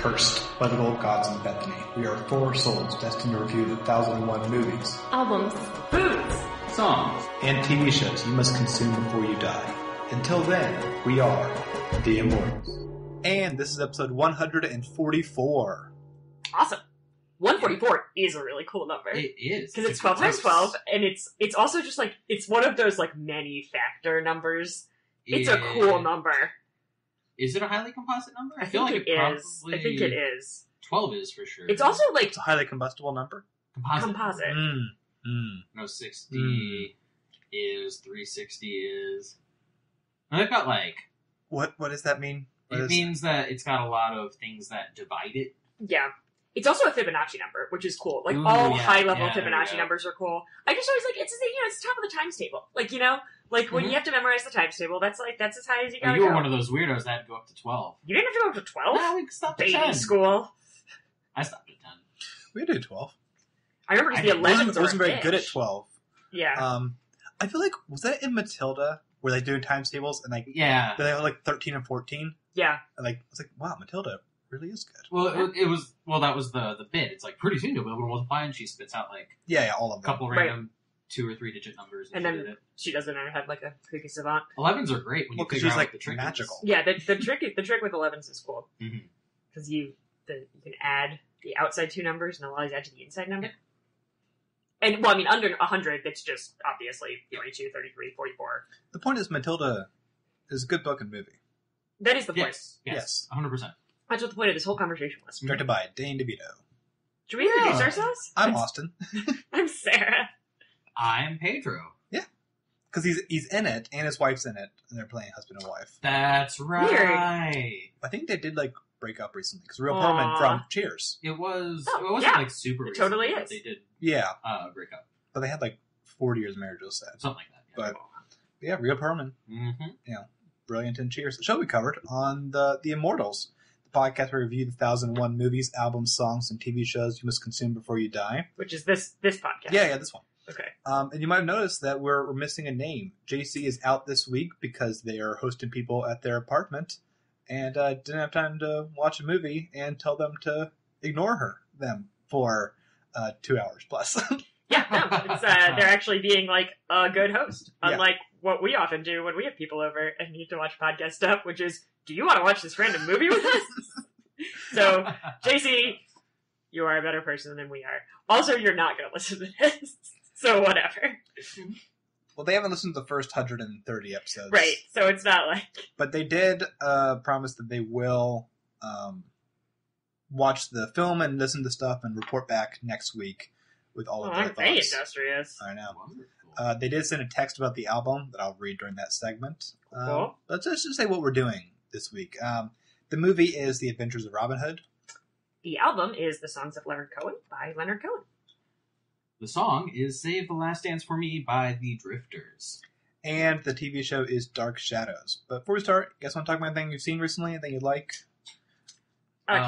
Cursed by the Gold Gods in Bethany. We are four souls destined to review the 1001 movies, albums, foods, songs, and TV shows you must consume before you die. Until then, we are the Immortals. And this is episode 144. Awesome. 144 is a really cool number. It is. Because it's 12 times 12, and it's also just like, it's one of those like many factor numbers. It's a cool number. Is it a highly composite number? I feel like it is. I think it is. 12 is for sure. It's also like... It's a highly combustible number? Composite. No, 60 is, 360 is... And they've got like... What does that mean? It means that it's got a lot of things that divide it. Yeah. It's also a Fibonacci number, which is cool. Like, high-level Fibonacci numbers are cool. I just always like, it's the top of the times table. Like, when you have to memorize the times table, that's as high as you gotta go. You were one of those weirdos that had to go up to 12. You didn't have to go up to 12? No, we stopped at Baby 10. school. I stopped at 10. We did 12. I remember the 11s wasn't very good at 12. Yeah. I feel like, was that in Matilda, where they do times tables, and like, they have like 13 and 14? Yeah. And like, it's like, wow, Matilda really is good. Well, that was the bit. It's like, pretty soon you'll be able to multiply, and she spits out like... Yeah, all of them. A couple random 2 or 3 digit numbers. And then she does it in her head like a kooky savant. 11s are great when you figure out like the trick magical. is. Yeah, the trick with 11s is cool. Because Mm-hmm. you can add the outside two numbers and always add to the inside number. And, well, I mean, under 100, it's just, obviously, 32, 33, 44. The point is, Matilda is a good book and movie. That is the point. Yes. 100%. That's what the point of this whole conversation was. Directed by Dane DeVito. Should we introduce ourselves? I'm Austin. I'm Sarah. I'm Pedro. Yeah. Because he's in it, and his wife's in it, and they're playing husband and wife. That's right. Weird. I think they did, like, break up recently, because Real Perlman from Cheers. It wasn't, like, super recent. It totally is. They did break up. But they had, like, 40 years of marriage, it was sad. Something like that. Yeah. But, Real Perlman. Mm-hmm. Brilliant in Cheers. The show we covered on the Immortals, the podcast where we review the 1001 movies, albums, songs, and TV shows you must consume before you die. Which is this podcast. Yeah, this one. Okay. And you might have noticed that we're missing a name. JC is out this week because they are hosting people at their apartment and didn't have time to watch a movie and tell them to ignore them for 2 hours plus. Yeah, no, it's, they're actually being like a good host, unlike what we often do when we have people over and need to watch podcast stuff, which is, do you want to watch this random movie with us? So, JC, you are a better person than we are. Also, you're not going to listen to this, so whatever. Well, they haven't listened to the first 130 episodes. Right, so it's not like... But they did promise that they will watch the film and listen to stuff and report back next week with all of their thoughts. Very industrious. I know. They did send a text about the album that I'll read during that segment. Cool. Let's just say what we're doing this week. The movie is The Adventures of Robin Hood. The album is The Songs of Leonard Cohen by Leonard Cohen. The song is Save the Last Dance for Me by The Drifters. And the TV show is Dark Shadows. But before we start, you guys want to talk about anything you've seen recently, anything you like? Can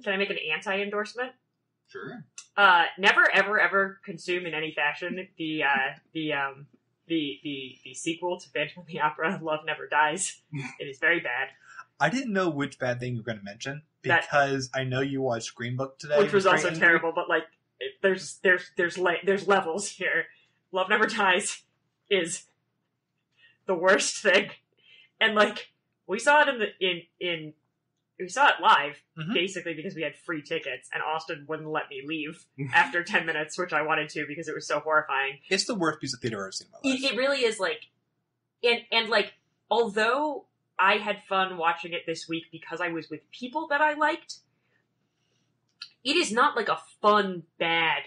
I make an anti-endorsement? Sure. Never, ever, ever consume in any fashion the sequel to Phantom of the Opera, Love Never Dies. It is very bad. I didn't know which bad thing you were going to mention because I know you watched Green Book today, which was also terrible. But like, there's levels here. Love Never Dies is the worst thing, and like we saw it we saw it live, basically because we had free tickets, and Austin wouldn't let me leave after 10 minutes, which I wanted to because it was so horrifying. It's the worst piece of theater I've ever seen in my life. It really is, like... And like, although I had fun watching it this week because I was with people that I liked, it is not, like, a fun, bad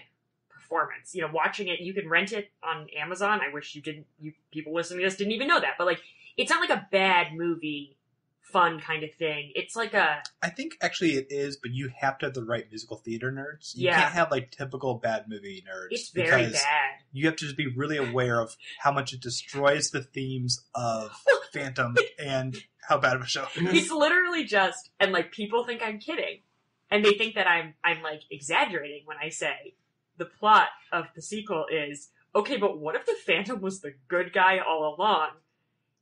performance. Watching it, you can rent it on Amazon. I wish you people listening to this didn't even know that. But, like, it's not like a bad movie... fun kind of thing. It's like I think actually it is, but you have to have the right musical theater nerds. You can't have like typical bad movie nerds. It's very bad. You have to just be really aware of how much it destroys the themes of Phantom and how bad of a show it is. It's literally just, and like people think I'm kidding. And they think that I'm like exaggerating when I say the plot of the sequel is, okay, but what if the Phantom was the good guy all along?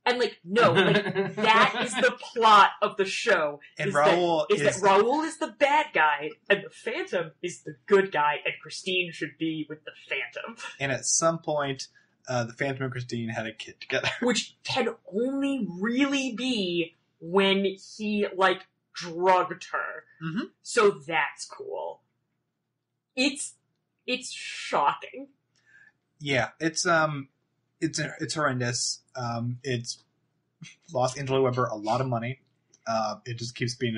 And, like, no, like, that is the plot of the show. And Raoul that Raoul is the bad guy, and the Phantom is the good guy, and Christine should be with the Phantom. And at some point, the Phantom and Christine had a kid together. Which can only really be when he, like, drugged her. Mm-hmm. So that's cool. It's shocking. Yeah, it's horrendous. It's lost Angela Weber a lot of money. It just keeps being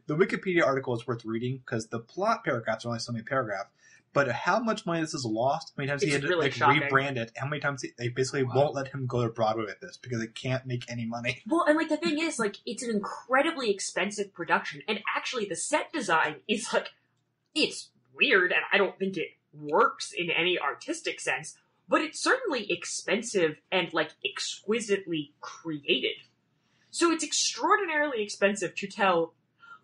the Wikipedia article is worth reading because the plot paragraphs are only so many paragraphs. But how much money this is lost, how many times he had to rebrand it, how many times they basically won't let him go to Broadway with this because it can't make any money. Well, and, like, the thing is, like, it's an incredibly expensive production, and actually the set design is, like, it's weird, and I don't think it works in any artistic sense, but it's certainly expensive and, like, exquisitely created. So it's extraordinarily expensive to tell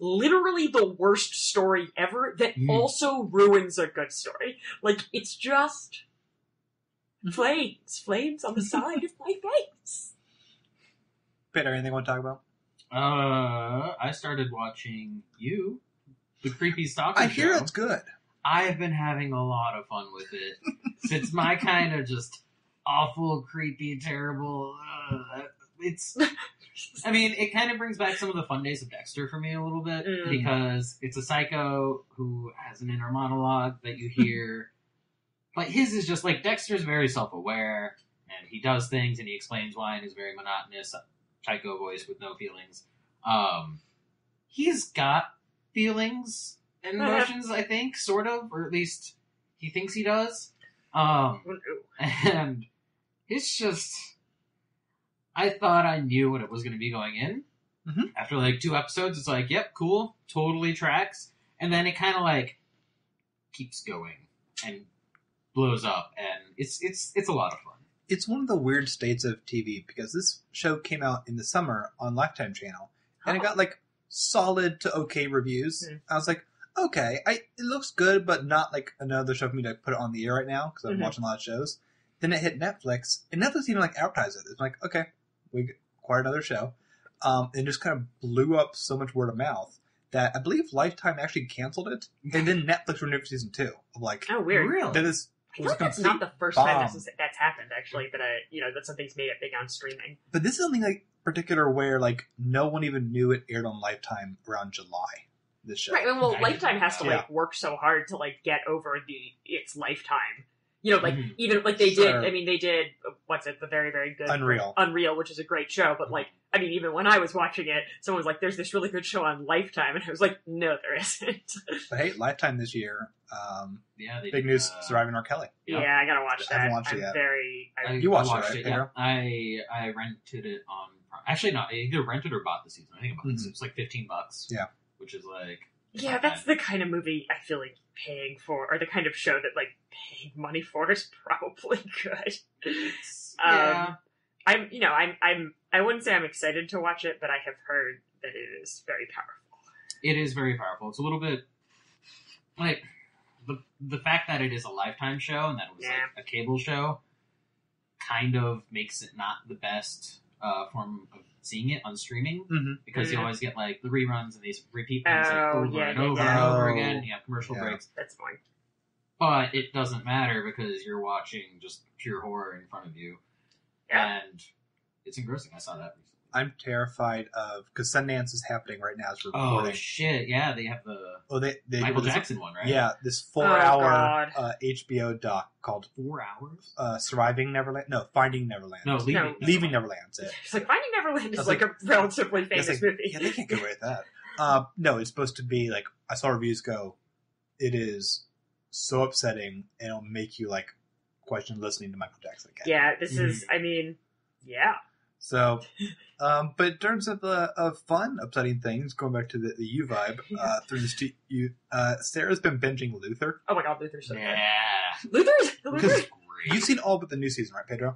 literally the worst story ever that also ruins a good story. Like, it's just flames on the side of my face. Peter, anything you want to talk about? I started watching the creepy stalker I hear show. it's good. I've been having a lot of fun with it. It's my kind of just awful, creepy, terrible. I mean, it kind of brings back some of the fun days of Dexter for me a little bit because it's a psycho who has an inner monologue that you hear. But his is just like Dexter's very self-aware and he does things and he explains why in his very monotonous psycho voice with no feelings. He's got feelings and emotions, I think, sort of, or at least he thinks he does. And it's just, I thought I knew what it was going to be going in. Mm-hmm. After like 2 episodes, it's like, yep, cool, totally tracks. And then it kind of like keeps going and blows up, and it's a lot of fun. It's one of the weird states of TV because this show came out in the summer on Lifetime Channel, and it got like solid to okay reviews. I was like, okay, it looks good, but not like another show for me to put it on the air right now because I'm watching a lot of shows. Then it hit Netflix, and Netflix even like advertised it. It's like, okay, we acquired another show, and just kind of blew up so much word of mouth that I believe Lifetime actually canceled it, and then Netflix renewed for season 2. I'm like, oh, weird, really? That is. I feel like that's not the first time that's happened, actually, that something's made it big on streaming. But this is something like particular where like no one even knew it aired on Lifetime around July. This show, right? Well, Lifetime has to like work so hard to like get over its Lifetime. You know, like even like they did. I mean, they did what's it? The very, very good Unreal, which is a great show. But like, I mean, even when I was watching it, someone was like, "There's this really good show on Lifetime," and I was like, "No, there isn't." But hey, Lifetime this year. Big news: Surviving R. Kelly. Yeah, I gotta watch that. I haven't watched it yet. You watched it, yeah. I rented it on. Actually, no, I either rented or bought the season. I think I bought it. It's like $15. Yeah, which is like. Yeah, that's the kind of movie I feel like paying for, or the kind of show that like paying money for is probably good. Yeah. I wouldn't say I'm excited to watch it, but I have heard that it is very powerful. It is very powerful. It's a little bit like the fact that it is a Lifetime show and that it was like a cable show kind of makes it not the best form of seeing it on streaming because you always get like the reruns and these repeat things like over and over again, and you have commercial breaks. That's fine. But it doesn't matter because you're watching just pure horror in front of you. Yeah. And it's engrossing. I saw that recently. I'm terrified of, because Sundance is happening right now as we're recording. Oh shit! Yeah, they have the they Michael Jackson one, right? Yeah, this 4-hour HBO doc called 4 hours. Surviving Neverland. No, Finding Neverland. No, Leaving Neverland. It's like Finding Neverland is like a relatively famous movie. Yeah, they can't get away with that. No, it's supposed to be like, I saw reviews go, it is so upsetting and it'll make you like question listening to Michael Jackson again. Yeah, this is. I mean, yeah. So, but in terms of fun, upsetting things, going back to the U vibe, through this, Sarah's been binging Luther. Oh my god, Luther's so good. Luther's great. You've seen all but the new season, right, Pedro?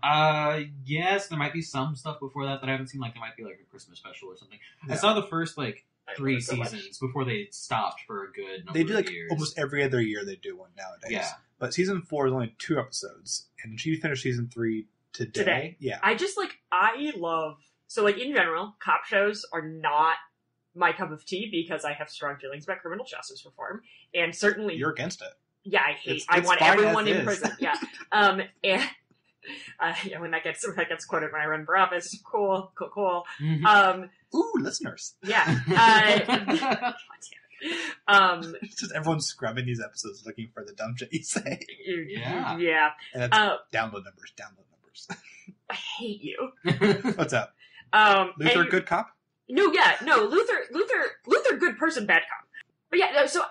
Yes, there might be some stuff before that I haven't seen. Like, there might be like a Christmas special or something. Yeah. I saw the first like 3 seasons before they stopped for a good number of years. They do like almost every other year they do one nowadays. Yeah. But season 4 is only 2 episodes, and she finished season 3 today. Yeah. I just, like, I love... So, like, in general, cop shows are not my cup of tea because I have strong feelings about criminal justice reform. And certainly... You're against it. Yeah, I hate... It's I want fine everyone as in is. prison. Yeah. And... yeah, when that gets quoted when I run for office, cool. Mhm. Ooh, listeners. Yeah. It's just everyone scrubbing these episodes looking for the dumb shit you say. Yeah. Yeah. And it's download numbers. I hate you. What's up? Luther, Luther, good cop? No, Luther, good person, bad cop. But yeah, so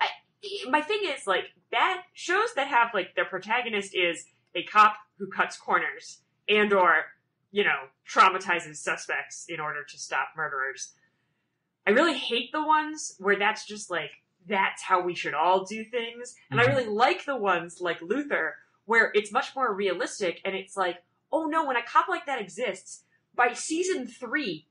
my thing is, like, bad shows that have, like, their protagonist is a cop who cuts corners and or, you know, traumatizes suspects in order to stop murderers. I really hate the ones where that's just, like, that's how we should all do things. And I really like the ones like Luther where it's much more realistic and it's like, oh no, when a cop like that exists, by season 3,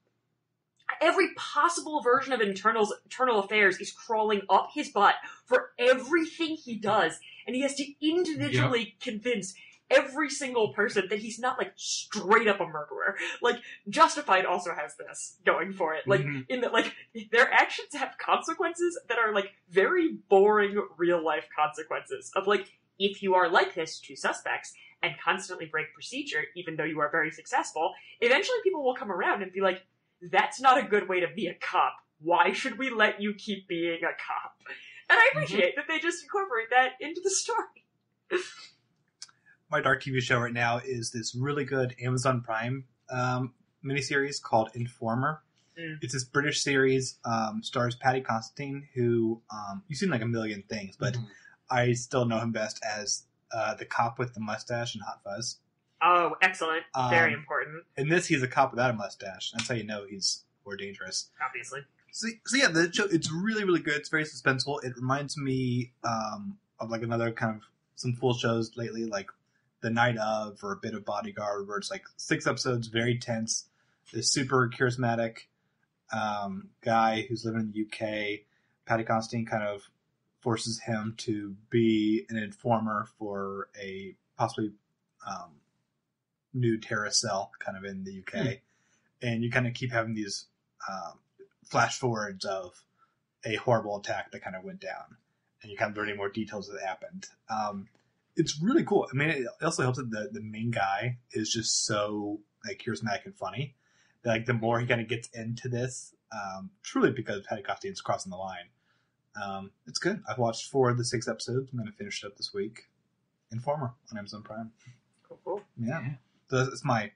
every possible version of internal affairs is crawling up his butt for everything he does. And he has to individually convince every single person that he's not, like, straight up a murderer. Like, Justified also has this going for it. Like, in that, like, their actions have consequences that are, like, very boring real-life consequences. Of, like, if you are like this to suspects and constantly break procedure, even though you are very successful, eventually people will come around and be like, that's not a good way to be a cop. Why should we let you keep being a cop? And I appreciate that they just incorporate that into the story. My dark TV show right now is this really good Amazon Prime miniseries called Informer. It's this British series, stars Paddy Considine, who you've seen like a million things, but I still know him best as the cop with the mustache and Hot Fuzz. Oh, excellent. Very important. In this, he's a cop without a mustache. That's how you know he's more dangerous. Obviously. So yeah, the show, it's really, really good. It's very suspenseful. It reminds me of like another kind of some full shows lately, like The Night Of or A Bit of Bodyguard, where it's like 6 episodes, very tense. This super charismatic guy who's living in the UK, Paddy Considine, kind of forces him to be an informer for a possibly new terrorist cell kind of in the UK. And you kind of keep having these flash forwards of a horrible attack that kind of went down. And you kind of learning more details that happened. It's really cool. I mean, it also helps that the main guy is just so like charismatic and funny. That, like, the more he kind of gets into this, truly because Paddy Considine's crossing the line. It's good. I've watched 4 of the 6 episodes. I'm going to finish it up this week. Informer on Amazon Prime. Cool. Yeah. So it's my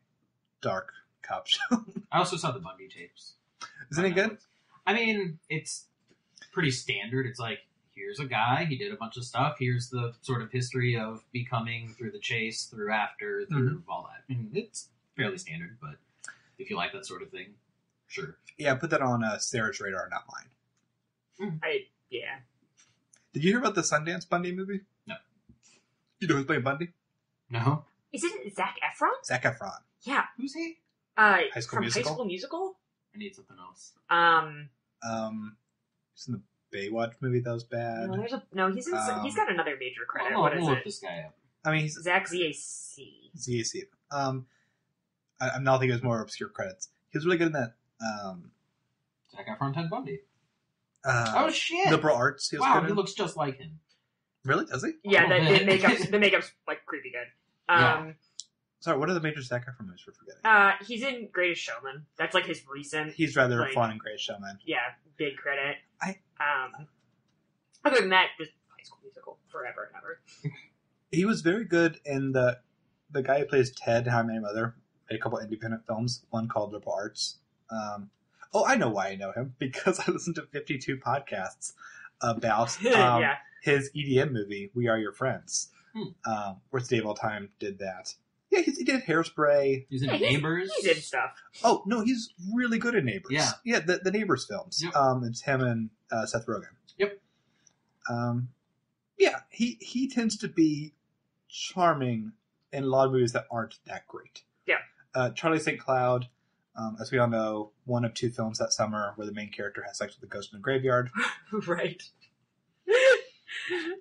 dark cop show. I also saw the Bundy tapes. Is it any good? I mean, it's pretty standard. It's like, here's a guy, he did a bunch of stuff, here's the sort of history of becoming through the chase, through after, through all that. I mean, it's fairly standard, but if you like that sort of thing, sure. Yeah, put that on Sarah's radar, not mine. Yeah. Did you hear about the Sundance Bundy movie? No. You know who's playing Bundy? No. Is it Zac Efron? Zac Efron. Yeah. Who's he? School from Musical? High School Musical? I need something else. He's in the Baywatch movie that was bad. He's got another major credit. I'll What is look it? this guy up. I mean, he's Zach ZAC. ZAC. I'm not thinking it was more obscure credits. He was really good in that. Zac Efron, Ted Bundy. Oh shit! Liberal arts. He was Wow, good he in. looks just like him. Really? Does he? Yeah, Oh, the makeup's like creepy good. Yeah. Sorry, what are the major Zac Efron movies we're forgetting? He's in Greatest Showman. That's like his recent. He's rather like, fun and Great Showman. Yeah, big credit. I- Other than that, just High School Musical forever and ever. He was very good in the guy who plays Ted, How I Met Your Mother, made a couple independent films, one called Liberal Arts. I know why I know him, because I listened to 52 podcasts about his EDM movie, We Are Your Friends, where Dave All-Time did that. Yeah, he did Hairspray. He's in Neighbors. He did stuff. Oh, no, he's really good in Neighbors. Yeah. The Neighbors films. Yep. It's him and Seth Rogen. Yep. Yeah, he tends to be charming in a lot of movies that aren't that great. Yeah. Charlie St. Cloud, as we all know, one of 2 films that summer where the main character has sex with a ghost in a graveyard. Right.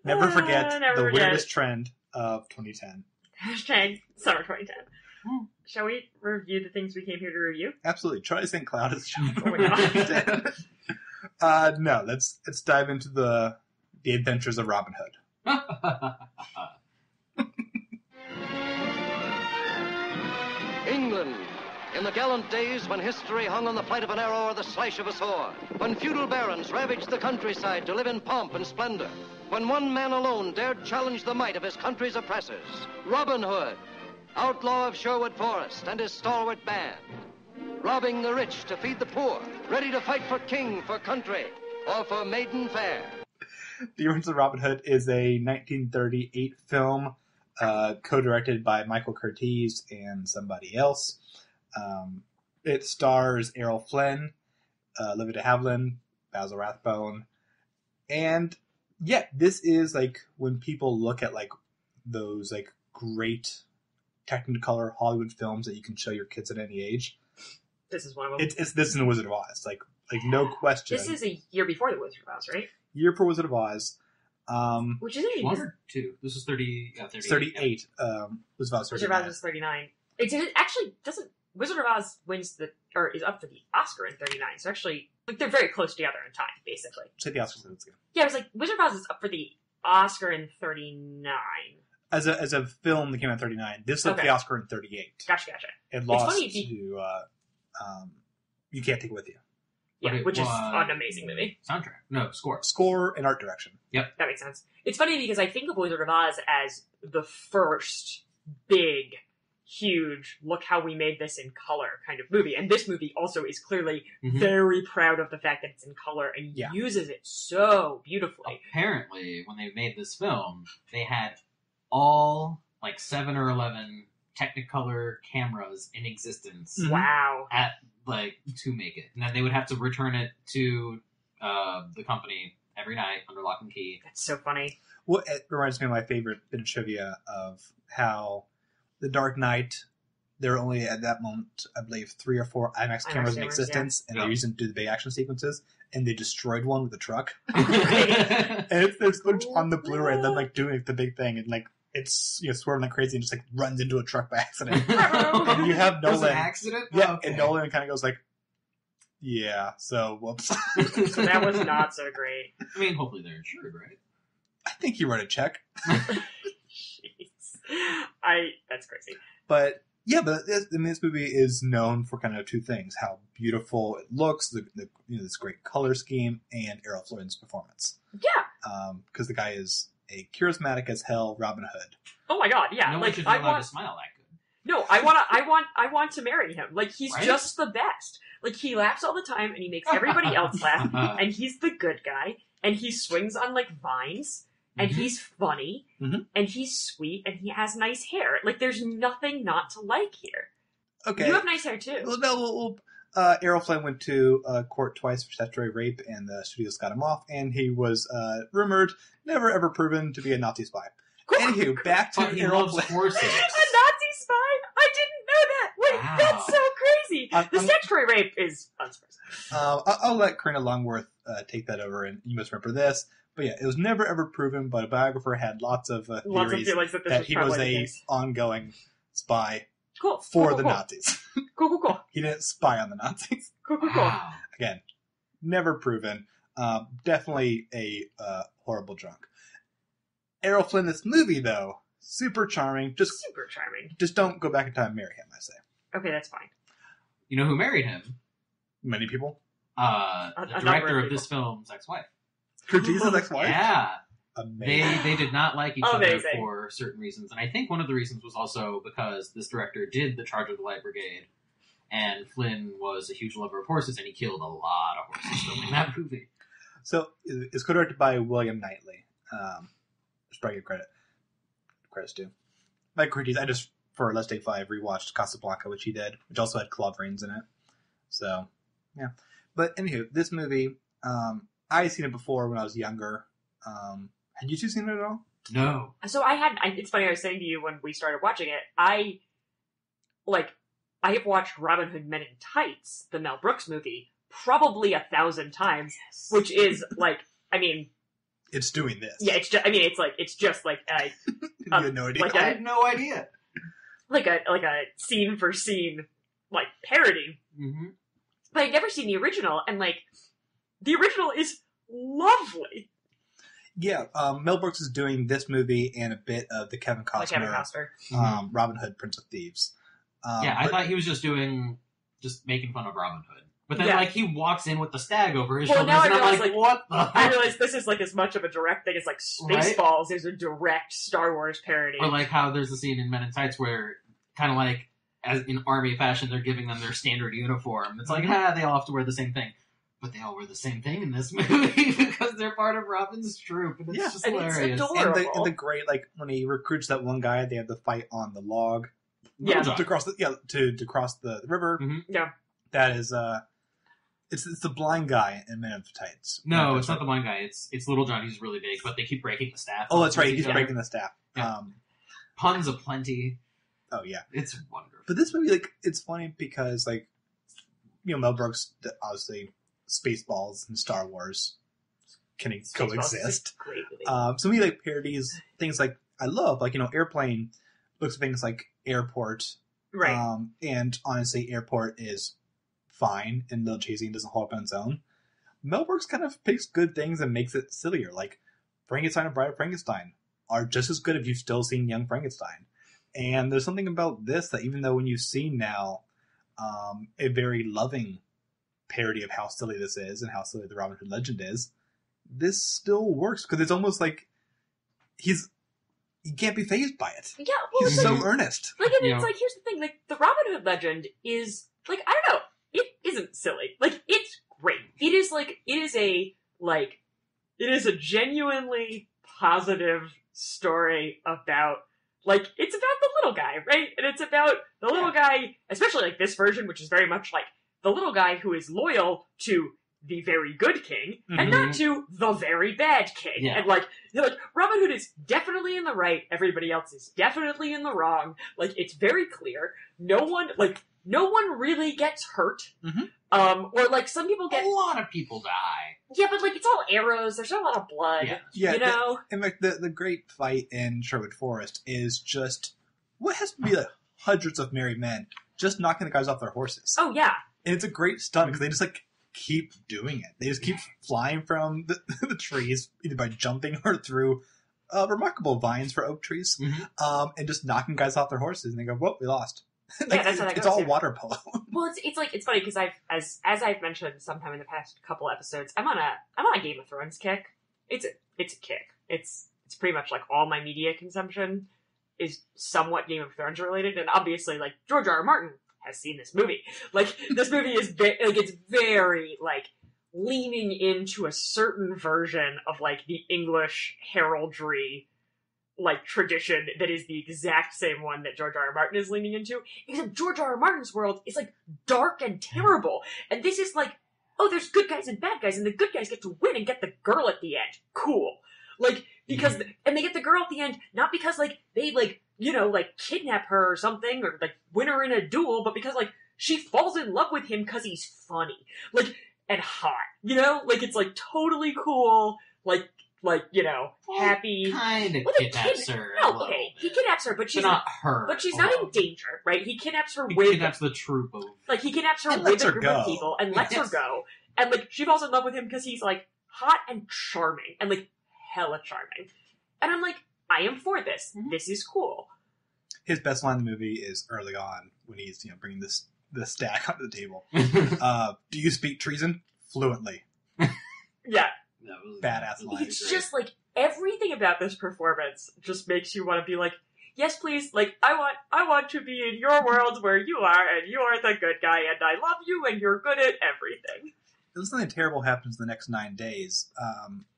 Never forget Never the forget. weirdest trend of 2010. Hashtag summer 2010. Shall we review the things we came here to review? Absolutely. Charlie St. Cloud is Oh my god. No, let's dive into the adventures of Robin Hood. England, in the gallant days when history hung on the flight of an arrow or the slash of a sword, when feudal barons ravaged the countryside to live in pomp and splendor, when one man alone dared challenge the might of his country's oppressors, Robin Hood, outlaw of Sherwood Forest, and his stalwart band, robbing the rich to feed the poor, ready to fight for king, for country, or for maiden fair. The Adventures of Robin Hood is a 1938 film co-directed by Michael Curtiz and somebody else. It stars Errol Flynn, Olivia de Havilland, Basil Rathbone, and yeah, this is like when people look at like those like great Technicolor Hollywood films that you can show your kids at any age. This is one of them. It's this and The Wizard of Oz, like no question. This is a year before The Wizard of Oz, right? Year for Wizard of Oz. Which is One or two? This is 38. 38. Was about Wizard of Oz was 39. It actually doesn't. Wizard of Oz wins is up for the Oscar in 39. So actually, like they're very close together in time, basically. Say the Oscars. Let's go. Yeah, I was like, Wizard of Oz is up for the Oscar in 39. As a film that came out in 39, this is up for the Oscar in 38. Gotcha. It lost to You Can't Take It With You. Yeah, which is an amazing movie. Soundtrack. No, score. Score and art direction. Yep. That makes sense. It's funny because I think of Wizard of Oz as the first big, huge, look how we made this in color kind of movie. And this movie also is clearly very proud of the fact that it's in color and uses it so beautifully. Apparently, when they made this film, they had all, 7 or 11 Technicolor cameras in existence. Wow. To make it. And then they would have to return it to the company every night under lock and key. That's so funny. Well, it reminds me of my favorite bit of trivia of how The Dark Knight, there were only at that moment, I believe, 3 or 4 IMAX cameras in existence, and they used them to do the big action sequences, and they destroyed one with a truck. And there's footage on the Blu-ray, and then doing the big thing, and it's swerving like crazy and just runs into a truck by accident. And you have Nolan. Was it an accident? Yeah, okay. And Nolan kind of goes yeah, so whoops. So that was not so great. I mean, hopefully they're insured, right? I think he wrote a check. Jeez. That's crazy. But yeah, this movie is known for kind of two things: how beautiful it looks, this great color scheme, and Errol Flynn's performance. Yeah. Because the guy is a charismatic as hell Robin Hood. Oh my god, yeah. No one should be allowed to smile that good. No, I want to marry him. He's just the best. He laughs all the time and he makes everybody else laugh, and he's the good guy, and he swings on vines, and he's funny, and he's sweet, and he has nice hair. There's nothing not to like here. Okay. You have nice hair too. Well, no, Errol Flynn went to court twice for statutory rape, and the studios got him off, and he was rumored, never ever proven to be a Nazi spy. Anywho, back to Errol Flynn. Horses. A Nazi spy? I didn't know that. Wait, wow. That's so crazy. The statutory rape is unsurprising. I'll let Karina Longworth take that over, and you must remember this. But yeah, it was never ever proven, but a biographer had lots of theories that he was a ongoing spy for the Nazis. Cool. He didn't spy on the Nazis. Cool. Again, never proven. Definitely a horrible drunk. Errol Flynn, this movie, though, super charming. Super charming. Just don't go back in time and marry him, I say. Okay, that's fine. You know who married him? Many people. The director of this film's ex-wife. Curtiz's ex-wife? Yeah. Amazing. They did not like each other for certain reasons. And I think one of the reasons was also because this director did The Charge of the Light Brigade, and Flynn was a huge lover of horses, and he killed a lot of horses filming that movie. So, it's co-directed by William Knightley. Just probably give credits to. Mike Curtiz, I just, for Let's Take 5, rewatched Casablanca, which he did, which also had Claude Rains in it. So, yeah. But anywho, this movie, I had seen it before when I was younger. Had you two seen it at all? No. So it's funny, I was saying to you when we started watching it, I have watched Robin Hood Men in Tights, the Mel Brooks movie, probably 1,000 times, which is it's doing this. Yeah, it's just, you had no idea. I had no idea. like a scene for scene like parody. Mm-hmm. But I'd never seen the original, and like the original is lovely. Yeah, Mel Brooks is doing this movie and a bit of the Kevin Costner, Robin Hood, Prince of Thieves. I thought he was just making fun of Robin Hood. But then, like, he walks in with the stag over his shoulders, now and I'm like, what the I realize this is, like, as much of a direct thing as, like, Spaceballs is a direct Star Wars parody. Or, like, how there's a scene in Men in Tights where, kind of like, as in army fashion, they're giving them their standard uniform. It's like, they all have to wear the same thing. But they all wear the same thing in this movie because they're part of Robin's troop, and it's just hilarious. It's adorable. And the great, like, when he recruits that one guy, they have the fight on the log. Yeah. To cross the river. Mm-hmm. Yeah. That is, it's the blind guy in Men in Tights. No, it's not the blind guy. It's Little John. He's really big, but they keep breaking the staff. Oh, that's right. He's breaking the staff. Yeah. Puns aplenty. Oh, yeah. It's wonderful. But this movie, like, it's funny because, like, Mel Brooks, obviously, Spaceballs and Star Wars can coexist. So many, like, parodies, things like, I love, like, Airplane looks at things like Airport. Right. And honestly, Airport is fine and a little cheesy and doesn't hold up on its own. Mel Brooks kind of picks good things and makes it sillier. Like, Frankenstein and Bride of Frankenstein are just as good if you've still seen Young Frankenstein. And there's something about this that even though when you've seen now a very loving parody of how silly this is and how silly the Robin Hood legend is, this still works because it's almost like he can't be fazed by it. Yeah, well, he's so earnest. Like, and it's like, here's the thing, like, the Robin Hood legend is, like, I don't know, it isn't silly. Like, it's great. It is a genuinely positive story about, like, it's about the little guy, right? And it's about the little guy, especially, like, this version, which is very much, like, the little guy who is loyal to the very good king, and not to the very bad king. Yeah. And, like, Robin Hood is definitely in the right, everybody else is definitely in the wrong. Like, it's very clear. No one really gets hurt. Or, like, some people get... A lot of people die. Yeah, but, like, it's all arrows. There's not a lot of blood. Yeah. You know? And, like, the great fight in Sherwood Forest is just... What has to be, like, hundreds of merry men just knocking the guys off their horses. Oh, yeah. And it's a great stunt because they just, like, keep doing it. They just keep flying from the trees, either by jumping or through remarkable vines for oak trees, and just knocking guys off their horses. And they go, "Whoa, we lost." Like, that's how that it's goes, all water polo. Well, it's funny because as I've mentioned sometime in the past couple episodes, I'm on a Game of Thrones kick. It's a kick. It's pretty much like all my media consumption is somewhat Game of Thrones related, and obviously, like, George R. R. Martin has seen this movie. Like, this movie is it's very, like, leaning into a certain version of, like, the English heraldry, like, tradition that is the exact same one that George R. R. Martin is leaning into. Except George R. R. Martin's world is, like, dark and terrible. And this is like, oh, there's good guys and bad guys, and the good guys get to win and get the girl at the end. Cool. Like, because, and they get the girl at the end, not because, like, they, like, like, kidnap her or something, or, like, win her in a duel, but because, like, she falls in love with him because he's funny. Like, and hot. Like, it's, like, totally cool, like, happy. Kind of kidnaps her. No, okay, he kidnaps her, but she's not her. But she's not in danger, right? He kidnaps her He with... kidnaps the troop of... Like, he kidnaps her with a group of people and lets her go. And, like, she falls in love with him because he's, like, hot and charming. And, like, hella charming. And I'm like, I am for this. This is cool. His best line in the movie is early on when he's, bringing the stack onto the table. Do you speak treason? Fluently. Yeah. That was badass line. It's just, like, everything about this performance just makes you want to be like, yes, please, like, I want to be in your world where you are, and you are the good guy, and I love you, and you're good at everything. If something terrible happens in the next 9 days,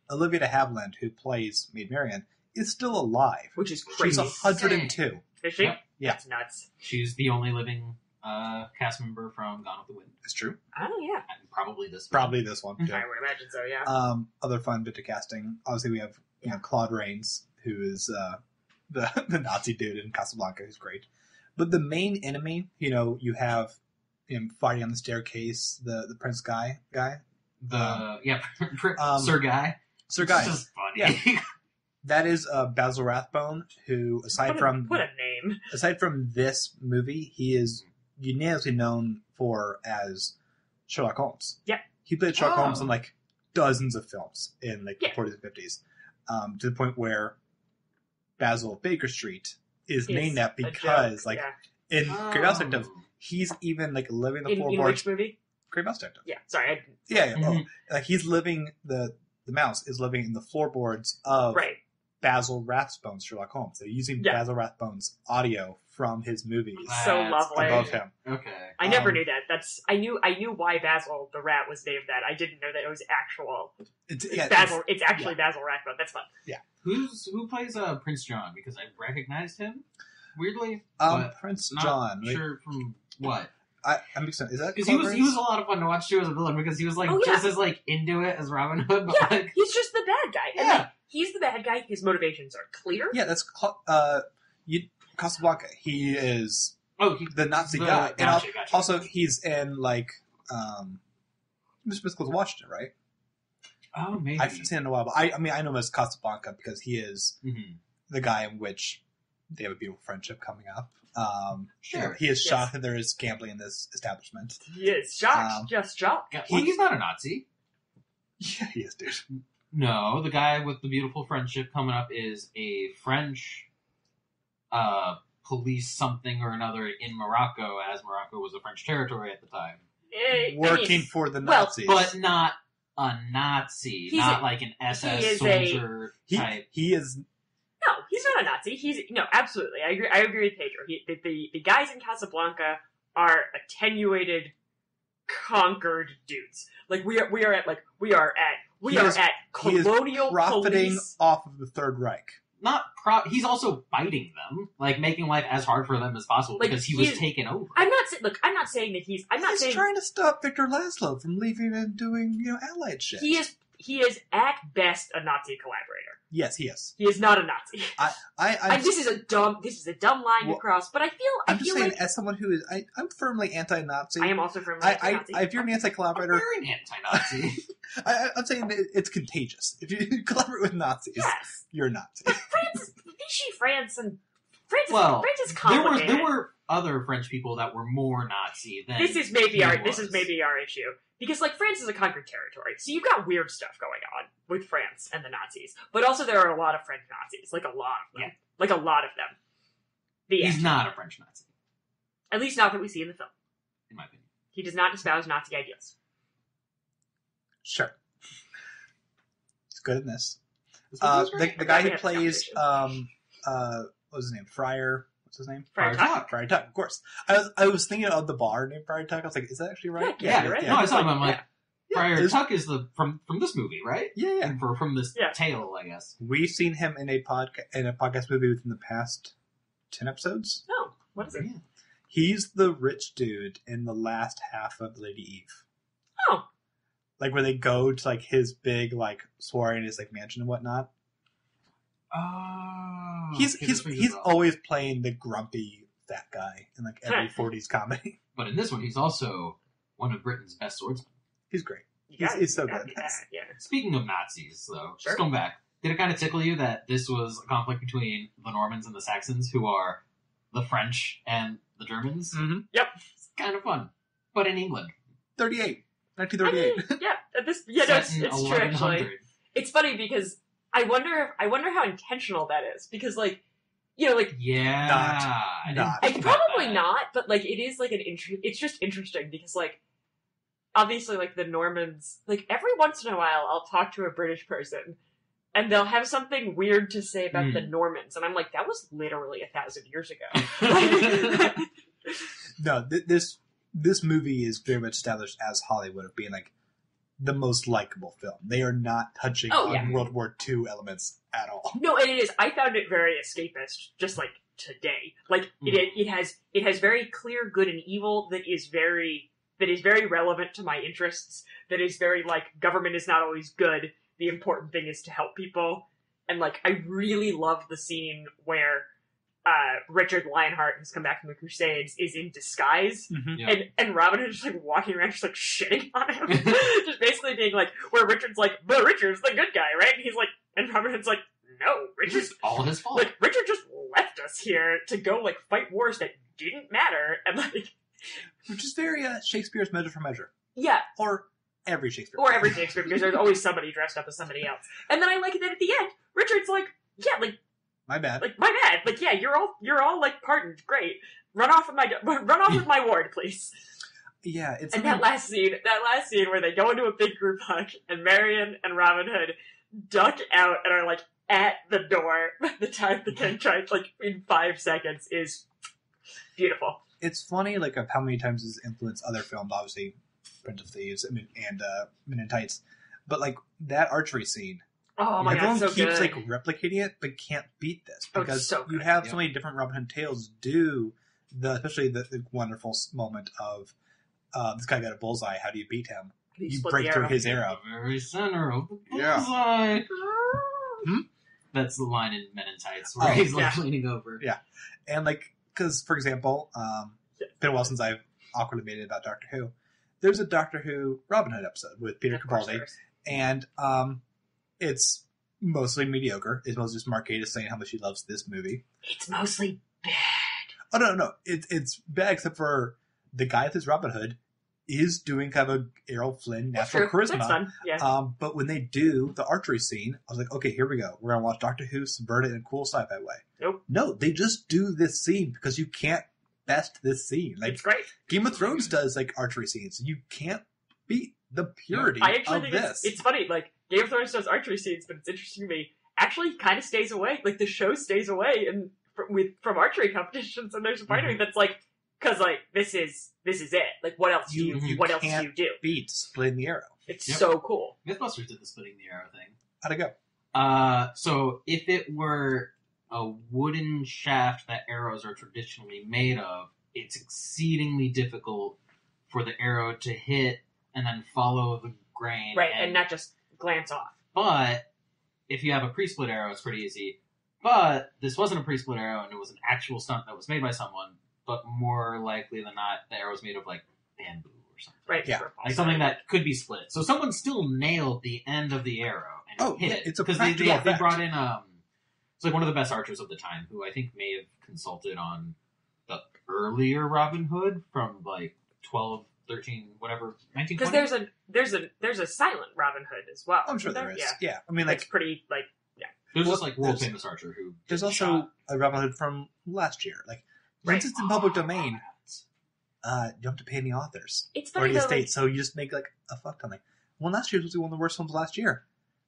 Olivia de Havilland, who plays Maid Marian, is still alive. Which is crazy. She's 102. Is she? Yep. Yeah. That's nuts. She's the only living cast member from Gone with the Wind. It's true. Oh, yeah. And probably this one. Probably this one. I would imagine so, yeah. Other fun bit of casting. Obviously, we have Claude Rains, who is the Nazi dude in Casablanca, who's great. But the main enemy, you have him fighting on the staircase, the Prince guy. Sir Guy. Sir Guy. It's just funny. Yeah. That is Basil Rathbone, who aside from what a name. Aside from this movie, he is unanimously known for as Sherlock Holmes. Yeah. He played Sherlock Holmes in like dozens of films in like the 40s and 50s, to the point where Basil of Baker Street is named that because in Great Mouse Detective, he's even like living the floorboards. In which movie? Great Mouse Detective. Yeah, sorry. Like he's living the mouse is living in the floorboards of Basil Rathbone's Sherlock Holmes. They're using Basil Rathbone's audio from his movies. So lovely. Above him. Okay. I never knew that. I knew why Basil the Rat was named that. I didn't know that it was actual. Basil. It's actually Basil Rathbone. That's fun. Yeah. Who plays Prince John? Because I recognized him weirdly. Prince not John. Sure from what? I'm excited. Is that because he was a lot of fun to watch too as a villain because he was like just as like into it as Robin Hood. But like, he's just the bad guy. Yeah. And, like, he's the bad guy. His motivations are clear. Yeah, that's Casablanca. He is the Nazi guy. Gotcha. Also, he's in like Mr. Biscuit's Washington, right? Oh, maybe. I haven't seen it in a while, but I mean I know him as Casablanca because he is the guy in which they have a beautiful friendship coming up. Sure. He is shocked that there is gambling in this establishment. He is shocked. Just shocked. Well, he's not a Nazi. Yeah, he is, dude. No, the guy with the beautiful friendship coming up is a French police something or another in Morocco, as Morocco was a French territory at the time. Working for the Nazis. But not a Nazi. Not like an SS soldier type. He is... No, he's not a Nazi. Absolutely. I agree with Pedro. The guys in Casablanca are attenuated, conquered dudes. Like we are at colonial profiting police. Off of the Third Reich. He's also fighting them, like making life as hard for them as possible because he was taken over. I'm not saying that he's trying to stop Victor Laszlo from leaving and doing Allied shit. He is at best a Nazi collaborator. Yes, he is. He is not a Nazi. This is a dumb line to cross, but I'm just saying, as someone who is, I'm firmly anti-Nazi. I am also firmly anti-Nazi. If you're an anti-collaborator, I'm very anti-Nazi. I'm saying that it's contagious. If you collaborate with Nazis, you're a Nazi. France is complicated. There were other French people that were more Nazi than this is maybe our issue. Because, like, France is a conquered territory, so you've got weird stuff going on with France and the Nazis. But also there are a lot of French Nazis. Like, a lot of them. Yeah. Like, a lot of them. He's not a French Nazi. At least not that we see in the film. In my opinion. He does not espouse Nazi ideals. Sure. He's good in this. The guy who plays, what was his name? Friar... What's his name? Friar Tuck. Friar Tuck, of course. I was thinking of the bar named Friar Tuck. I was like, is that actually right? Yeah, right. No, I saw him. I'm like, Friar Tuck is from this movie, right? Yeah. And from this tale, I guess. We've seen him in a podcast movie within the past 10 episodes. Oh, what is it? Yeah. He's the rich dude in the last half of Lady Eve. Oh. Like where they go to like his big like soiree in his like mansion and whatnot. Oh, he's always playing the grumpy fat guy in like every 40s comedy. But in this one, he's also one of Britain's best swordsmen. He's great. He's so good. Yeah. Speaking of Nazis, though, sure. Just going back, did it kind of tickle you that this was a conflict between the Normans and the Saxons, who are the French and the Germans? Mm-hmm. Yep. It's kind of fun, but in England. 1938. It's true actually. It's funny because I wonder how intentional that is because like not probably not, but like it is like it's just interesting because like obviously like the Normans, like every once in a while I'll talk to a British person and they'll have something weird to say about the Normans and I'm like, that was literally 1,000 years ago. No, this movie is very much established as Hollywood of being like the most likable film. They are not touching on World War II elements at all. No, and it is. I found it very escapist, just like today. Like it has very clear good and evil that is very relevant to my interests. That is very like government is not always good. The important thing is to help people. And like I really love the scene where Richard Lionheart, who's come back from the Crusades, is in disguise, and Robin is just like walking around, just like shitting on him, just basically being like, where Richard's like, but Richard's the good guy, right? And he's like, and Robin is like, no, Richard, It's all his fault. like, Richard just left us here to go, like, fight wars that didn't matter, and, like... Which is very Shakespeare's measure for measure. Yeah. Or every Shakespeare. Or every Shakespeare, because there's always somebody dressed up as somebody else. And then I like that at the end, Richard's like, yeah, like... My bad. Like, my bad. Like, yeah, you're all, like, pardoned. Great. Run off with my ward, please. Yeah, it's... And that last scene where they go into a big group hug, and Marion and Robin Hood duck out and are, like, at the door by the time the king tries, like, in 5 seconds is beautiful. It's funny, like, of how many times it's influenced other films, obviously, Prince of Thieves, and Men in Tights. But, like, that archery scene, Oh my everyone god, so keeps, good. like, replicating it, but can't beat this. Oh, it's Because so you good. have so many different Robin Hood tales do, especially the wonderful moment of, this guy got a bullseye, how do you beat him? You split break the through arrow. his arrow. The very center of the Yeah. bullseye. Hmm? That's the line in Men in Tights where he's like yeah. leaning over. Yeah. And, like, because, for example, it's been a while since I've awkwardly made it about Doctor Who. There's a Doctor Who Robin Hood episode with Peter Of course Capaldi, there is. and it's mostly mediocre. It's mostly just Mark Gatiss saying how much he loves this movie. It's mostly bad. Oh, no. It's bad except for the guy that's Robin Hood is doing kind of a Errol Flynn natural True. charisma. That's fun. Yeah. But when they do the archery scene, I was like, okay, here we go. We're going to watch Doctor Who subvert it in a cool sci-fi way. Nope. No, they just do this scene because you can't best this scene. Like, It's great. Game of Thrones does, like, archery scenes. You can't beat the purity I actually of think this. it's funny. Like, Game of Thrones does archery scenes, but it's interesting to me. Actually, kind of stays away. Like, the show stays away from archery competitions, and there's a part of me that's like, because like this is it. Like, what else do you can't do? beat splitting the arrow. It's Yep. so cool. Mythbusters did the splitting the arrow thing. How'd it go? So if it were a wooden shaft that arrows are traditionally made of, it's exceedingly difficult for the arrow to hit and then follow the grain. Right, and not just glance off. But if you have a pre-split arrow, it's pretty easy. But this wasn't a pre-split arrow, and it was an actual stunt that was made by someone. But more likely than not, the arrow was made of like bamboo or something. Right. Yeah. Like something that could be split. So someone still nailed the end of the arrow and hit yeah, it. it's a because practical they effect. brought in it's like one of the best archers of the time, who I think may have consulted on the earlier Robin Hood from like 12, 13, whatever, 1920. Because there's a silent Robin Hood as well. I'm sure isn't there is. Yeah. Yeah. I mean, like, It's pretty like There's well, this like world there's- famous archer who there's gets also shot. a Robin Hood from last year. Like, Right. once it's in public domain, you don't have to pay any authors it's or funny any though. estate, Like, so you just make like a fuck ton. Like, well, last year's was one of the worst films last year.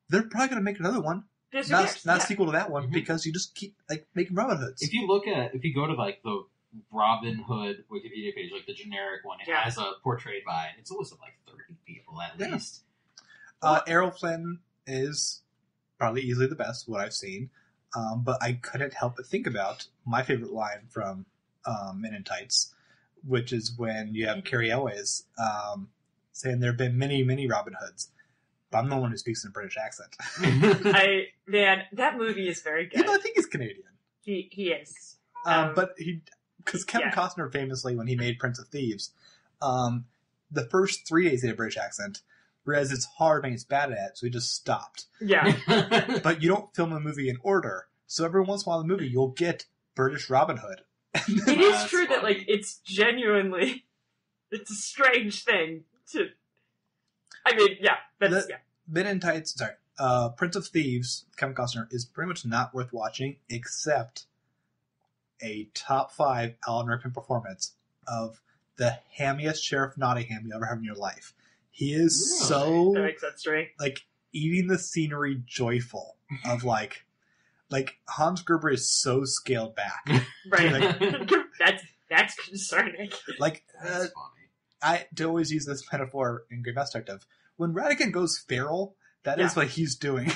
They're probably going to make another one, there's not yes, a yeah. sequel to that one, Mhm. because you just keep like making Robin Hoods. If you go to like the Robin Hood Wikipedia page, like the generic one, it Yeah. has a portrayed by, and it's always like 30 people at Yeah. least. Errol Flynn is probably easily the best, what I've seen. But I couldn't help but think about my favorite line from Men in Tights, which is when you have Carrie Elways saying there have been many, many Robin Hoods, but I'm the one who speaks in a British accent. That movie is very good. Even though I think he's Canadian. He is. But because Kevin yeah. Costner famously, when he made Prince of Thieves, the first 3 days he had a British accent, whereas it's hard and he's bad at it, so he just stopped. Yeah. But you don't film a movie in order, so every once in a while in the movie you'll get British Robin Hood. It is That's true that funny. like it's genuinely it's a strange thing to. I mean, yeah, that's The- Men in Tights, Prince of Thieves, Kevin Costner, is pretty much not worth watching, except a top 5 Alan Rickman performance of the hammiest Sheriff Nottingham you ever have in your life. He is Really? so that makes sense to me. like eating the scenery joyful of like Hans Gruber is so scaled back. Right. that's concerning. Like That's funny. I do always use this metaphor in Great Mouse Detective. When Radigan goes feral, that is Yeah. what he's doing.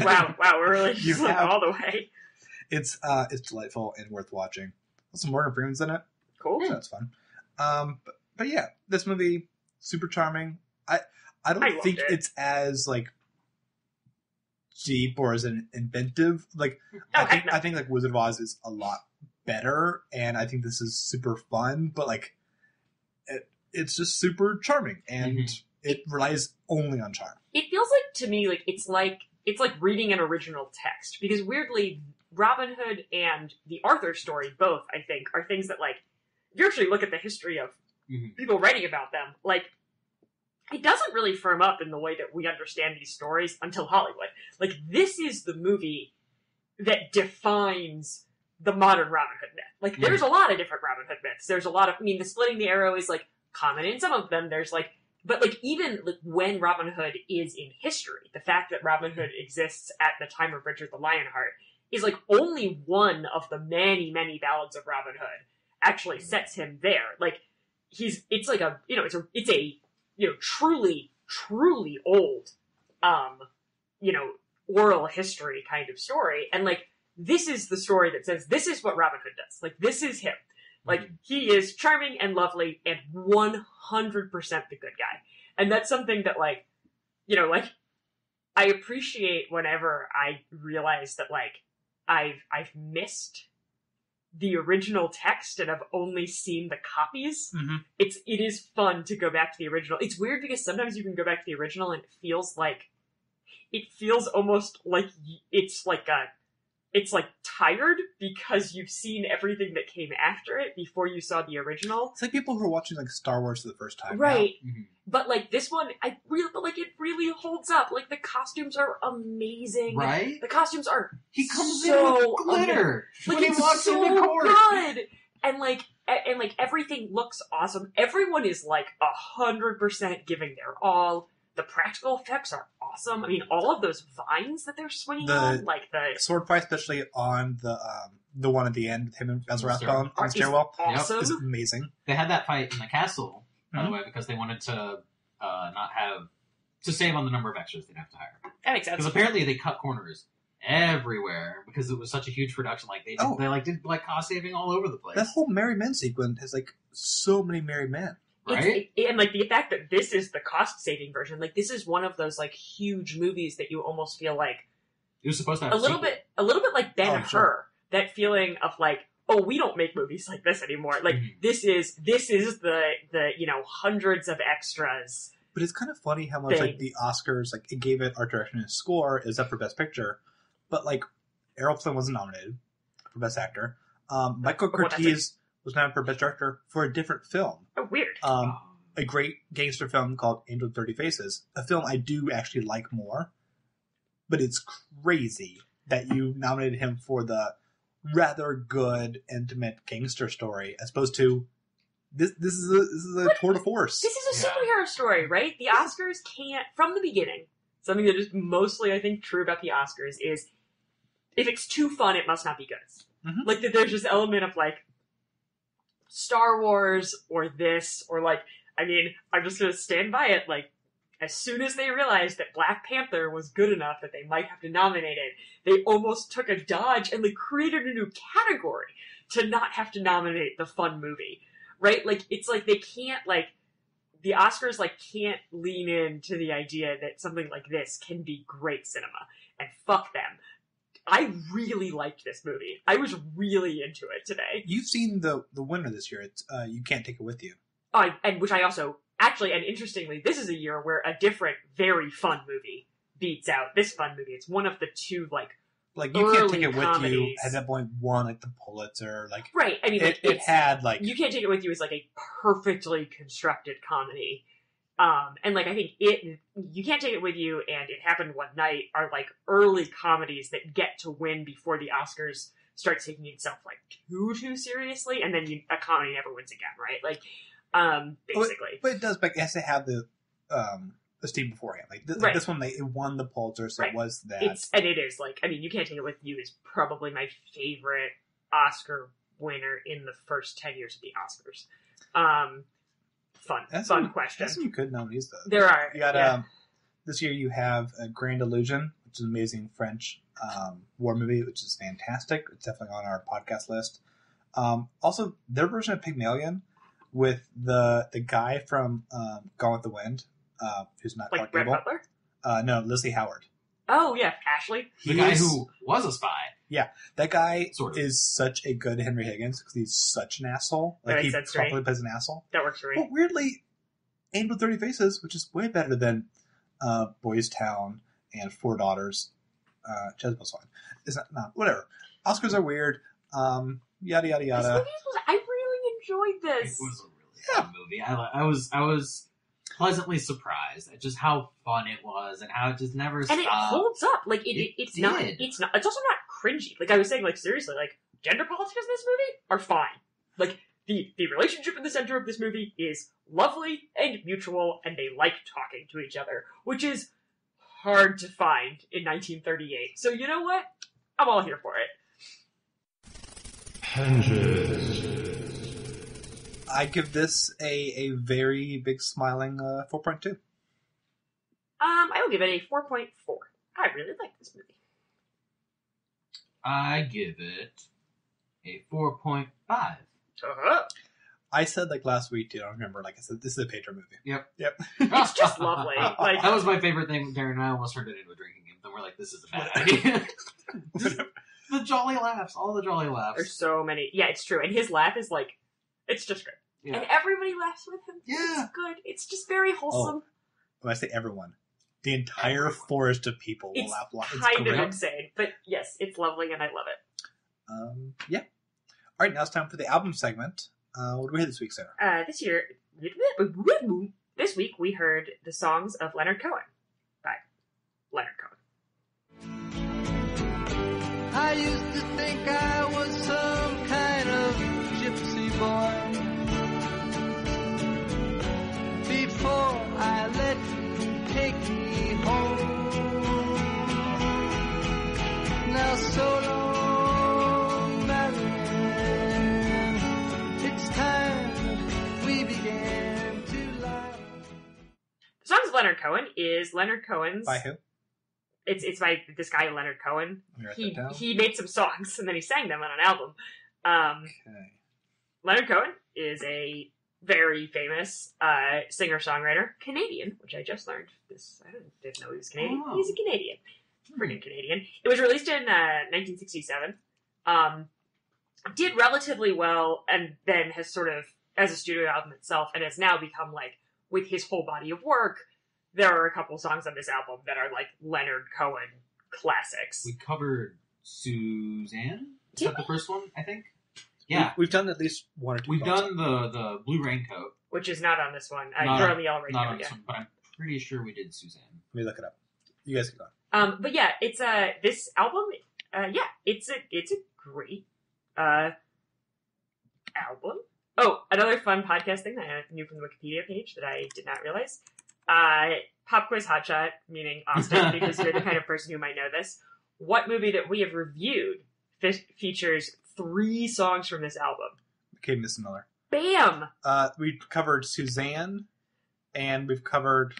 Wow, we're really You just like have- all the way. It's delightful and worth watching. Also, Morgan Freeman's in it, Cool. so that's fun. But yeah, this movie super charming. I don't I loved think it. it's as like deep or as inventive. Like Oh, heck no. I think like Wizard of Oz is a lot better, and I think this is super fun. But like, it's just super charming, and Mhm. it relies only on charm. It feels like to me like it's like it's like reading an original text. Because weirdly, Robin Hood and the Arthur story, both, I think, are things that, like, if you actually look at the history of people writing about them, like, it doesn't really firm up in the way that we understand these stories until Hollywood. Like, this is the movie that defines the modern Robin Hood myth. Like, there's a lot of different Robin Hood myths. There's a lot of, I mean, the splitting the arrow is, like, common in some of them. There's, like, but, like, even like, when Robin Hood is in history, the fact that Robin Hood exists at the time of Richard the Lionheart is, like, only one of the many, many ballads of Robin Hood actually sets him there. Like, it's like a, you know, it's a, you know, truly, truly old, you know, oral history kind of story. And, like, this is the story that says, this is what Robin Hood does. Like, this is him. Like, he is charming and lovely and 100% the good guy. And that's something that, like, you know, like, I appreciate whenever I realize that, like, I've missed the original text and I've only seen the copies. It is fun to go back to the original. It's weird because sometimes you can go back to the original and it feels almost like it's like tired because you've seen everything that came after it before you saw the original. It's like people who are watching like Star Wars for the first time, right? But like this one, it really holds up. Like the costumes are amazing, right? The costumes are he comes so in with glitter like when he walks so into court. Good. And like everything looks awesome. Everyone is like 100% giving their all. The practical effects are awesome. I mean, all of those vines that they're swinging on, like the sword fight, especially on the one at the end with him and Basil Rathbone on the stairwell, awesome. is amazing. They had that fight in the castle, by the way, because they wanted to not have to save on the number of extras they'd have to hire. That makes sense. Because apparently they cut corners everywhere because it was such a huge production. Like they did cost saving all over the place. That whole Merry Men sequence has like so many Merry Men. Right? And like the fact that this is the cost-saving version, like this is one of those like huge movies that you almost feel like it was supposed to have a little bit like Ben-Hur. Sure. That feeling of like, oh, we don't make movies like this anymore. Like this is the you know hundreds of extras. But it's kind of funny how much like the Oscars like it gave it art direction and score is up for Best Picture, but like Errol Flynn wasn't nominated for Best Actor. Michael Curtiz was nominated for Best Director for a different film. Oh, weird. A great gangster film called Angel with 30 Faces. A film I do actually like more. But it's crazy that you nominated him for the rather good, intimate gangster story as opposed to this is a tour de force. This is a superhero story, right? The Oscars can't, from the beginning, something that is mostly, I think, true about the Oscars is if it's too fun, it must not be good. Like, that there's this element of, like, Star Wars or this or like, I mean, I'm just going to stand by it. Like, as soon as they realized that Black Panther was good enough that they might have to nominate it, they almost took a dodge and they created a new category to not have to nominate the fun movie, right? Like, it's like they can't, like, the Oscars, like, can't lean into the idea that something like this can be great cinema. And fuck them. I really liked this movie. I was really into it today. You've seen the winner this year. It's You Can't Take It With You. And which I also, actually, and interestingly, this is a year where a different, very fun movie beats out this fun movie. It's one of the two, like You Can't Take It comedies. With You at that point won, like, the Pulitzer. Like, right. I mean, like, it had, like... You Can't Take It With You is, like, a perfectly constructed comedy. And, like, I think You Can't Take It With You and It Happened One Night are, like, early comedies that get to win before the Oscars start taking itself, like, too seriously, and then a comedy never wins again, right? Like, basically. But it does, but it has to have the esteem beforehand. Like, this one, it won the Pulitzer, so it was that. And it is, like, I mean, You Can't Take It With You is probably my favorite Oscar winner in the first 10 years of the Oscars. Fun question. That's some good nominees, though. There are. You got, this year you have Grand Illusion, which is an amazing French war movie, which is fantastic. It's definitely on our podcast list. Also, their version of Pygmalion with the guy from Gone with the Wind, who's not like Clark Brett Gable. Butler? No, Leslie Howard. Oh, yeah, Ashley. The guy who was a spy. Yeah, that guy sort of is such a good Henry Higgins because he's such an asshole. Like, he properly plays an asshole. That works for me. But weirdly, Angel with 30 Faces, which is way better than Boys Town and 4 daughters. Jezebel's fine. It's not whatever. Oscars are weird. Yada yada This yada. movie I really enjoyed this. It was a really fun movie. I was pleasantly surprised at just how fun it was and how it just never stopped. And it holds up. Like it's did. not. It's also not cringy. Like I was saying, like seriously, like gender politics in this movie are fine. Like the relationship in the center of this movie is lovely and mutual, and they like talking to each other, which is hard to find in 1938. So you know what? I'm all here for it. I give this a very big smiling 4.2. I will give it a 4.4. I really like this movie. I give it a 4.5. Uh-huh. I said like last week, dude, I don't remember. Like I said, this is a Pedro movie. Yep. It's just lovely. Like That was my favorite thing. Darren and I almost turned it into a drinking game. Then we're like, this is a bad idea. Just the jolly laughs. All the jolly laughs. there's so many. Yeah, it's true. And his laugh is like, it's just great. Yeah. And everybody laughs with him. Yeah. It's good. It's just very wholesome. When I say everyone, the entire forest of people will It's laugh. kind of great. insane. But yes, it's lovely and I love it. Yeah. All right, now it's time for the album segment. What do we hit this week, Sarah? This week we heard the songs of Leonard Cohen by Leonard Cohen. I used to think I was some kind of gypsy boy before I let you take me home. Now so long, Marianne, it's time we began to laugh. The songs of Leonard Cohen is Leonard Cohen's. By who? It's by this guy Leonard Cohen. Let me write that down. He made some songs and then he sang them on an album. Okay. Leonard Cohen is a very famous singer-songwriter, Canadian, which I just learned. I didn't know he was Canadian. Oh. He's a Canadian. Freaking Canadian. It was released in 1967. Did relatively well, and then has sort of, as a studio album itself, and has now become, like, with his whole body of work, there are a couple songs on this album that are, like, Leonard Cohen classics. We covered Suzanne. Is Did that the first one, I think? Yeah. We've done at least one or two. We've songs. done the Blue Raincoat. Which is not on this one. Not Girl on- in the Yellow Not Raincoat, on this one, but I'm pretty sure we did Suzanne. Let me look it up. You guys can go. But yeah, it's this album. It's a great album. Oh, another fun podcast thing that I knew from the Wikipedia page that I did not realize. Pop quiz hotshot, meaning Austin, because you're the kind of person who might know this. What movie that we have reviewed features 3 songs from this album? Okay, Miss Miller. Bam! We covered Suzanne, and we've covered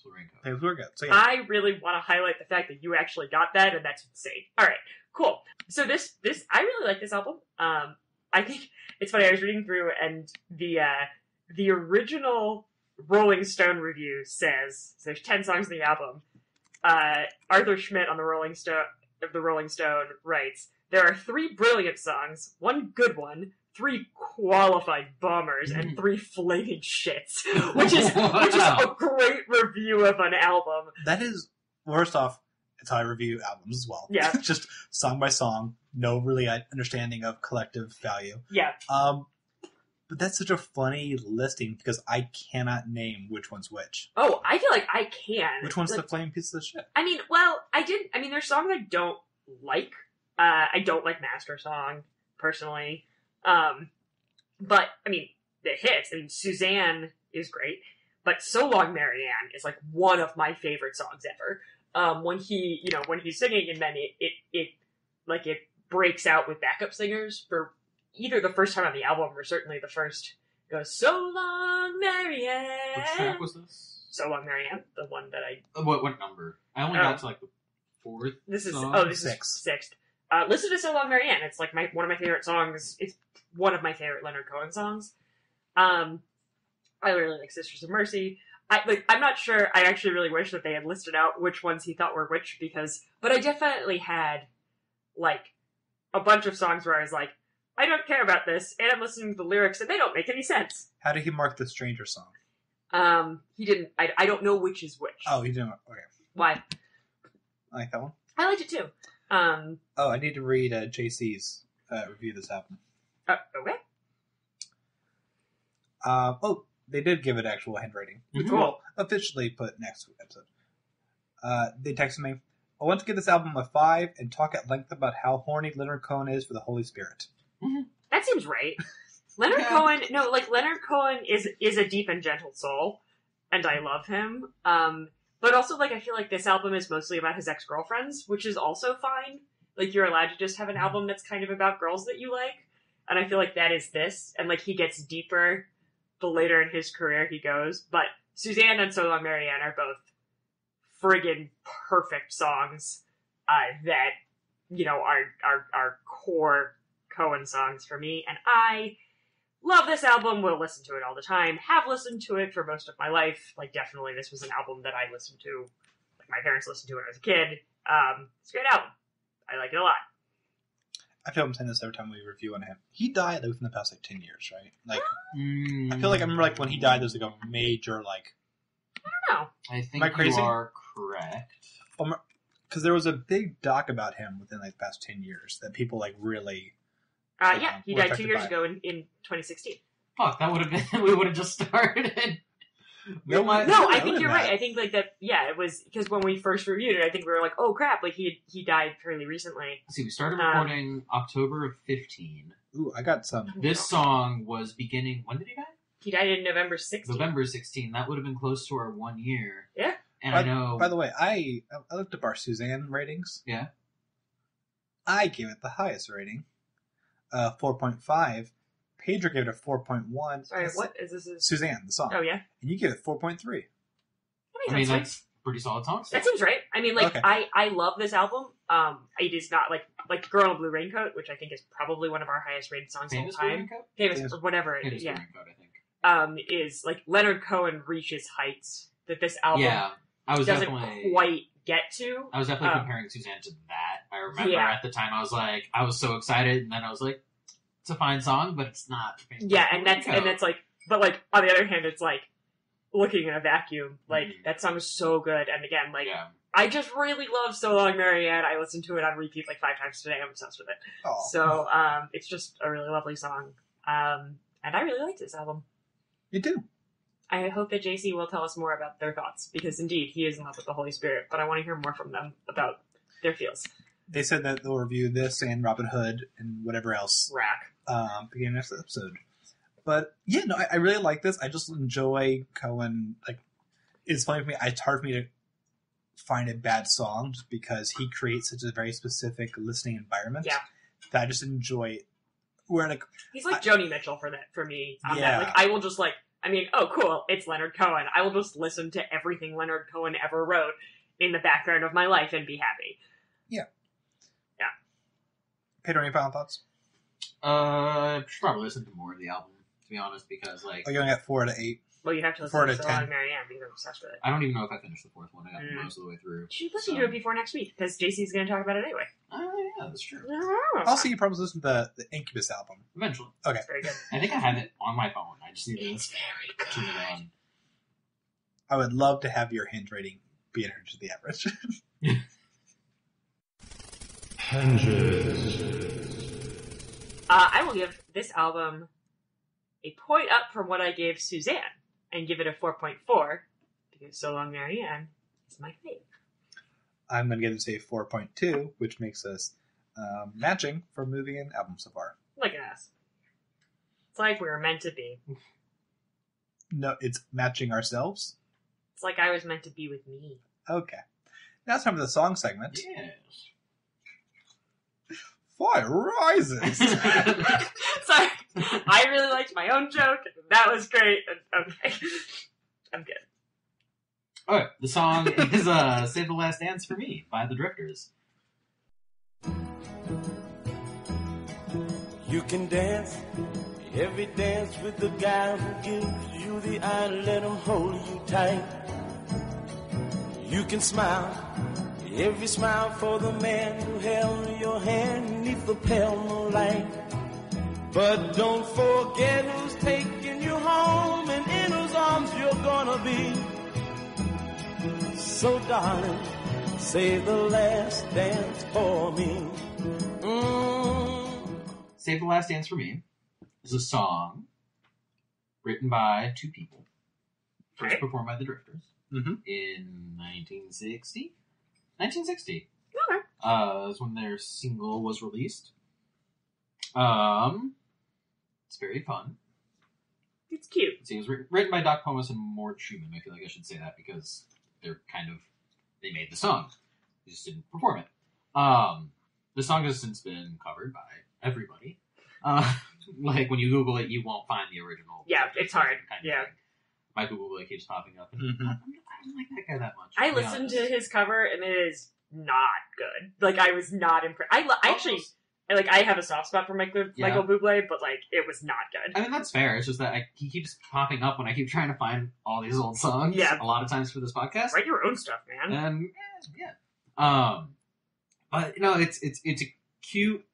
Blue Raincoat. Famous Workout. So yeah, I really want to highlight the fact that you actually got that, and that's insane. All right, cool. So this I really like this album. I think it's funny. I was reading through, and the original Rolling Stone review says so there's 10 songs in the album. Arthur Schmidt on the Rolling Stone writes, there are 3 brilliant songs, 1 good one, 3 qualified bombers, and 3 flaming shits, which is a great review of an album. that is, first off, it's how I review albums as well. Yeah. Just song by song, no really understanding of collective value. Yeah, But that's such a funny listing because I cannot name which one's which. oh, I feel like I can. Which one's Like, the flame piece of shit? I mean, well, there's songs I don't like. I don't like Master Song, personally. But, I mean, the hits. I mean, Suzanne is great, but So Long Marianne is, like, one of my favorite songs ever. When he's singing and then it breaks out with backup singers for either the first time on the album or certainly the first, goes, So Long Marianne. Which track was this? So Long Marianne, the one that I What number? I only got to like the 4th. This is song. this Sixth. is 6th. Listen to So Long Marianne. It's like one of my favorite songs. It's one of my favorite Leonard Cohen songs. I really like Sisters of Mercy. I'm not sure. I actually really wish that they had listed out which ones he thought were which but I definitely had like a bunch of songs where I was like, I don't care about this, and I'm listening to the lyrics and they don't make any sense. How did he mark the Stranger song? He didn't. I don't know which is which. Oh, he didn't. Okay. Why? I like that one. I liked it too. I need to read JC's review of this album. Okay. They did give it actual handwriting. Which Cool. we'll officially put next episode. They texted me, I want to give this album a 5 and talk at length about how horny Leonard Cohen is for the Holy Spirit. That seems right. Leonard Cohen is a deep and gentle soul, and I love him. But also, I feel like this album is mostly about his ex-girlfriends, which is also fine. You're allowed to just have an album that's kind of about girls that you like, and I feel like that is this. And he gets deeper the later in his career he goes. But Suzanne and So Long Marianne are both friggin' perfect songs that are core Cohen songs for me, and I love this album, will listen to it all the time, have listened to it for most of my life. Definitely this was an album that I listened to, my parents listened to when I was a kid. It's a great album. I like it a lot. I feel I'm saying this every time we review on him. He died within the past 10 years, right? I feel like I remember when he died, there was a major I don't know. I think Am I crazy? You are correct. Because there was a big doc about him within the past 10 years that people really. Yeah, he died 2 years ago in 2016. Fuck, that would have been. We would have just started. No, I think you're right. I think that. Yeah, it was because when we first reviewed it, I think we were like, "Oh crap!" He died fairly recently. See, we started recording October of 15. Ooh, I got some. This song was beginning. When did he die? He died in November 16. November 16. That would have been close to our 1 year. Yeah. And I know. By the way, I looked up our Suzanne ratings. Yeah. I gave it the highest rating, 4.5. Pedro gave it a 4.1. Sorry, what is this? Suzanne, the song. Oh, yeah? And you gave it 4.3. That's pretty solid song. That seems right. I mean, Okay. I love this album. It is not like Girl in a Blue Raincoat, which I think is probably one of our highest rated songs of all time. Famous, or whatever it is. Yeah. Raincoat, I think. Is Leonard Cohen reaches heights that this album doesn't quite get to. I was definitely comparing Suzanne to that. I remember at the time I was so excited, and then I was like, it's a fine song, but it's not. Yeah, and that's but on the other hand, it's looking in a vacuum. That song is so good, and again, I just really love So Long Marianne. I listened to it on repeat 5 times today. I'm obsessed with it. Aww. So it's just a really lovely song, and I really liked this album. You do. I hope that JC will tell us more about their thoughts, because indeed he is in love with the Holy Spirit, but I want to hear more from them about their feels. They said that they'll review this and Robin Hood and whatever else beginning next episode. But yeah, no, I really like this. I just enjoy Cohen. It's funny for me. It's hard for me to find a bad song just because he creates such a very specific listening environment. Yeah, that I just enjoy. He's like Joni Mitchell for me. That. I will just oh cool, it's Leonard Cohen. I will just listen to everything Leonard Cohen ever wrote in the background of my life and be happy. Yeah. Yeah. Pedro, any final thoughts? I should probably listen to more of the album, to be honest, because you're going at 4 out of 8. Well, you have to listen to So Long Marianne because I'm obsessed with it. I don't even know if I finished the 4th one. I got most of the way through. You should listen to it before next week, because JC's going to talk about it anyway. Oh, yeah, that's true. Also, you probably listen to the Incubus album. Eventually. Okay. It's very good. I think I have it on my phone. I just need to It's very good. turn it on. I would love to have your hinge rating be in to the average. I will give this album a point up from what I gave Suzanne and give it a 4.4 because So Long Marianne is my fave. I'm going to give this a 4.2, which makes us matching for movie and album so far. Look at us. It's like we were meant to be. No, it's matching ourselves. It's like I was meant to be with me. Okay. Now it's time for the song segment. Yes. Fire rises! Sorry. I really liked my own joke. That was great. Okay. I'm good. Alright, the song is Save the Last Dance for Me by the Drifters. You can dance every dance with the guy who gives you the eye, let him hold you tight. You can smile every smile for the man who held your hand neath the pale moonlight. But don't forget who's taking you home and in whose arms you're gonna be. So darling, save the last dance for me. Save the Last Dance for Me is a song written by two people. First performed by the Drifters in 1960. 1960. Okay. That's when their single was released. It's very fun. It's cute. See, it was written by Doc Pomus and Mort Schumann. I feel like I should say that because they're they made the song. They just didn't perform it. The song has since been covered by everybody. Like, when you Google it, you won't find the original. Yeah, it's hard. Yeah. My Google keeps popping up. And I don't like that guy that much. I listened to his cover, and it is not good. Like, I was not impressed. I actually... Like, I have a soft spot for Michael Bublé, but, like, it was not good. I mean, that's fair. It's just that he keeps popping up when I keep trying to find all these old songs. Yeah. A lot of times for this podcast. Write your own stuff, man. And, yeah. But, it's a cute,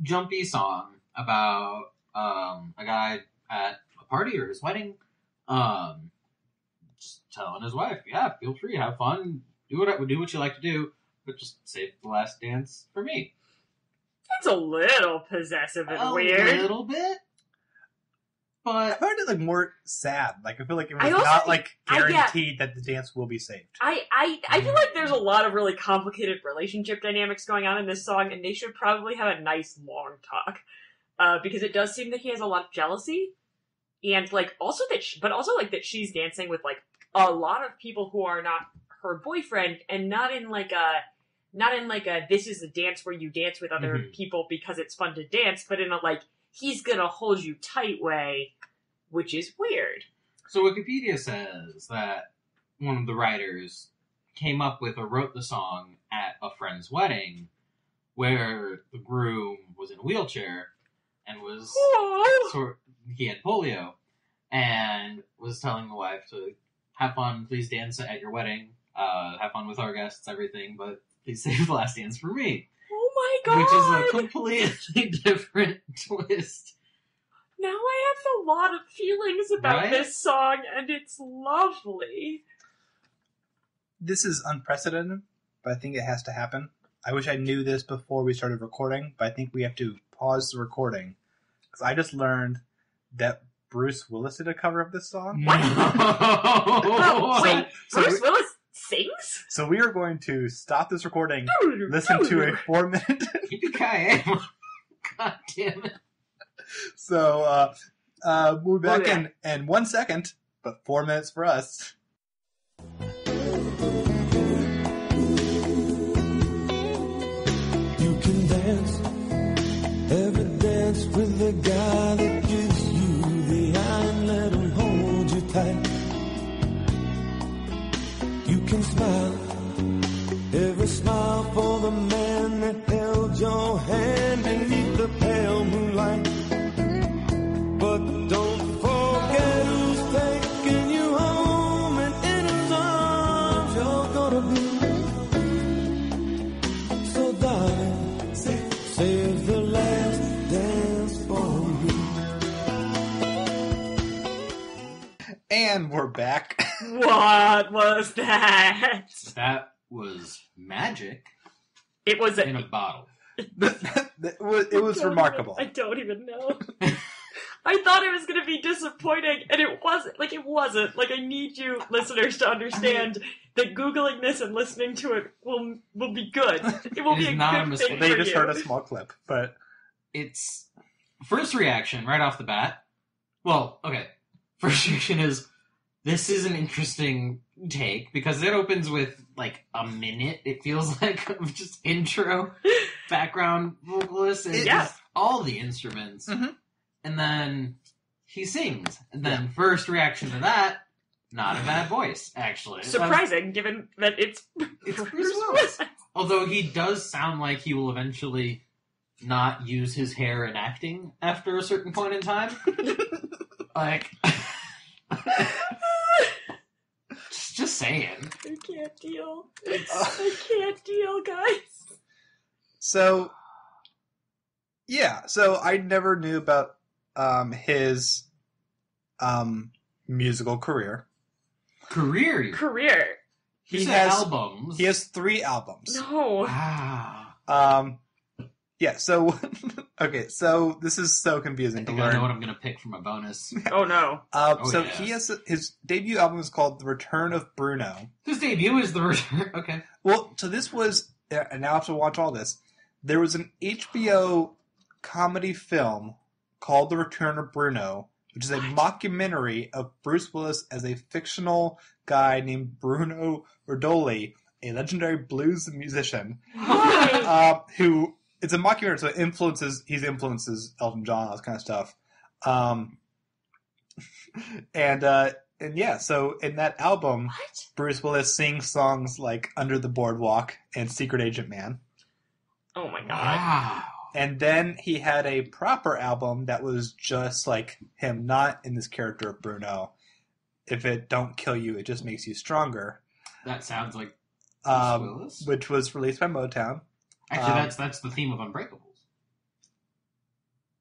jumpy song about, a guy at a party or his wedding, just telling his wife, yeah, feel free, have fun, do what you like to do, but just save the last dance for me. It's a little possessive and weird. A little bit. But I found it, like, more sad. Like, I feel like it was guaranteed that the dance will be saved. I feel like there's a lot of really complicated relationship dynamics going on in this song, and they should probably have a nice long talk. Because it does seem that he has a lot of jealousy. And, like, also that she's dancing with, like, a lot of people who are not her boyfriend, and not in a this is a dance where you dance with other people because it's fun to dance, but in a, like, he's gonna hold you tight way, which is weird. So Wikipedia says that one of the writers came up with or wrote the song at a friend's wedding where the groom was in a wheelchair and was he had polio and was telling the wife to have fun, please dance at your wedding, have fun with our guests, everything, but please save the last dance for me. Oh my god! Which is a completely different twist. Now I have a lot of feelings about this song, and it's lovely. This is unprecedented, but I think it has to happen. I wish I knew this before we started recording, but I think we have to pause the recording. Because I just learned that Bruce Willis did a cover of this song. What? Wait, Bruce Willis sings? So we are going to stop this recording, listen to a 4-minute... Yippee-ki-yay. God damn it. So, we'll be back in 1 second, but 4 minutes for us. You can dance, every dance with the guy that gives you the eye and let him hold you tight. You can smile, every smile for the man that held your hand beneath the pale moonlight. But don't forget who's taking you home, and in his arms you're gonna be. So darling, save the last dance for me. And we're back. What was that? That was magic. It was in a bottle. It was remarkable. I don't even know. I thought it was going to be disappointing, and it wasn't. Like, it wasn't. Like, I need you listeners to understand that Googling this and listening to it will be good. It will be a good thing They for just you. heard a small clip, but... It's... First reaction, right off the bat... Well, okay. First reaction is, this is an interesting take, because it opens with, like, a minute, it feels like, of just intro, background vocalist, and just all the instruments. Mm-hmm. And then he sings. And then first reaction to that, not a bad voice, actually. Surprising, given that it's Bruce Willis. Although he does sound like he will eventually not use his hair in acting after a certain point in time. Like... just saying. I can't deal. I can't deal, guys. So, yeah. So I never knew about his musical career. Career? Career. He has albums. He has 3 albums. No. Wow. Yeah, so okay, so this is so confusing I to think I learn. know what I'm going to pick for my bonus. Oh no. So yeah. he has his debut album is called The Return of Bruno. His debut is the return. Okay. Well, so this was, and now I have to watch all this. There was an HBO comedy film called The Return of Bruno, which is a mockumentary of Bruce Willis as a fictional guy named Bruno Rodoli, a legendary blues musician, who, it's a mockumentary, so he influences Elton John, all this kind of stuff. And yeah, so in that album, Bruce Willis sings songs like Under the Boardwalk and Secret Agent Man. Oh my god. Wow. And then he had a proper album that was just like him, not in this character of Bruno. If it don't kill you, it just makes you stronger. That sounds like Bruce Willis. Which was released by Motown. Actually, that's the theme of Unbreakables.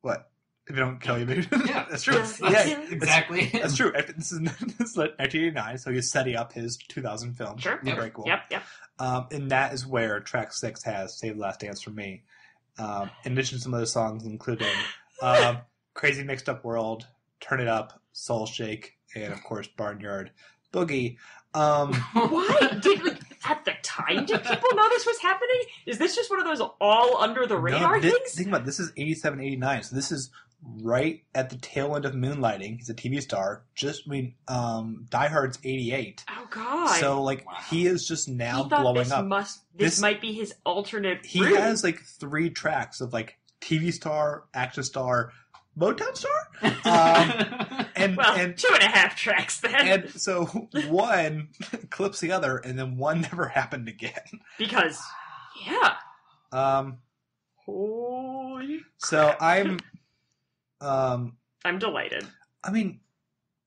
What? If it don't kill you, maybe. Yeah, that's true. Exactly. That's true. This is 1989, so he's setting up his 2000 film. Sure. Unbreakable. Yep. And that is where track 6 has Save the Last Dance for Me. In addition to some other songs, including Crazy Mixed Up World, Turn It Up, Soul Shake, and of course Barnyard Boogie. Why? At the time, did people know this was happening? Is this just one of those all under the radar things? Think about it, this is 87, 89, so this is right at the tail end of Moonlighting. He's a TV star. Die Hard's 88. Oh god. So like he is just now blowing up. This might be his alternate He has like 3 tracks of like TV star, action star, Motown star? And 2.5 tracks then. And so one clips the other, and then one never happened again. Because, yeah. Holy so crap. I'm delighted. I mean,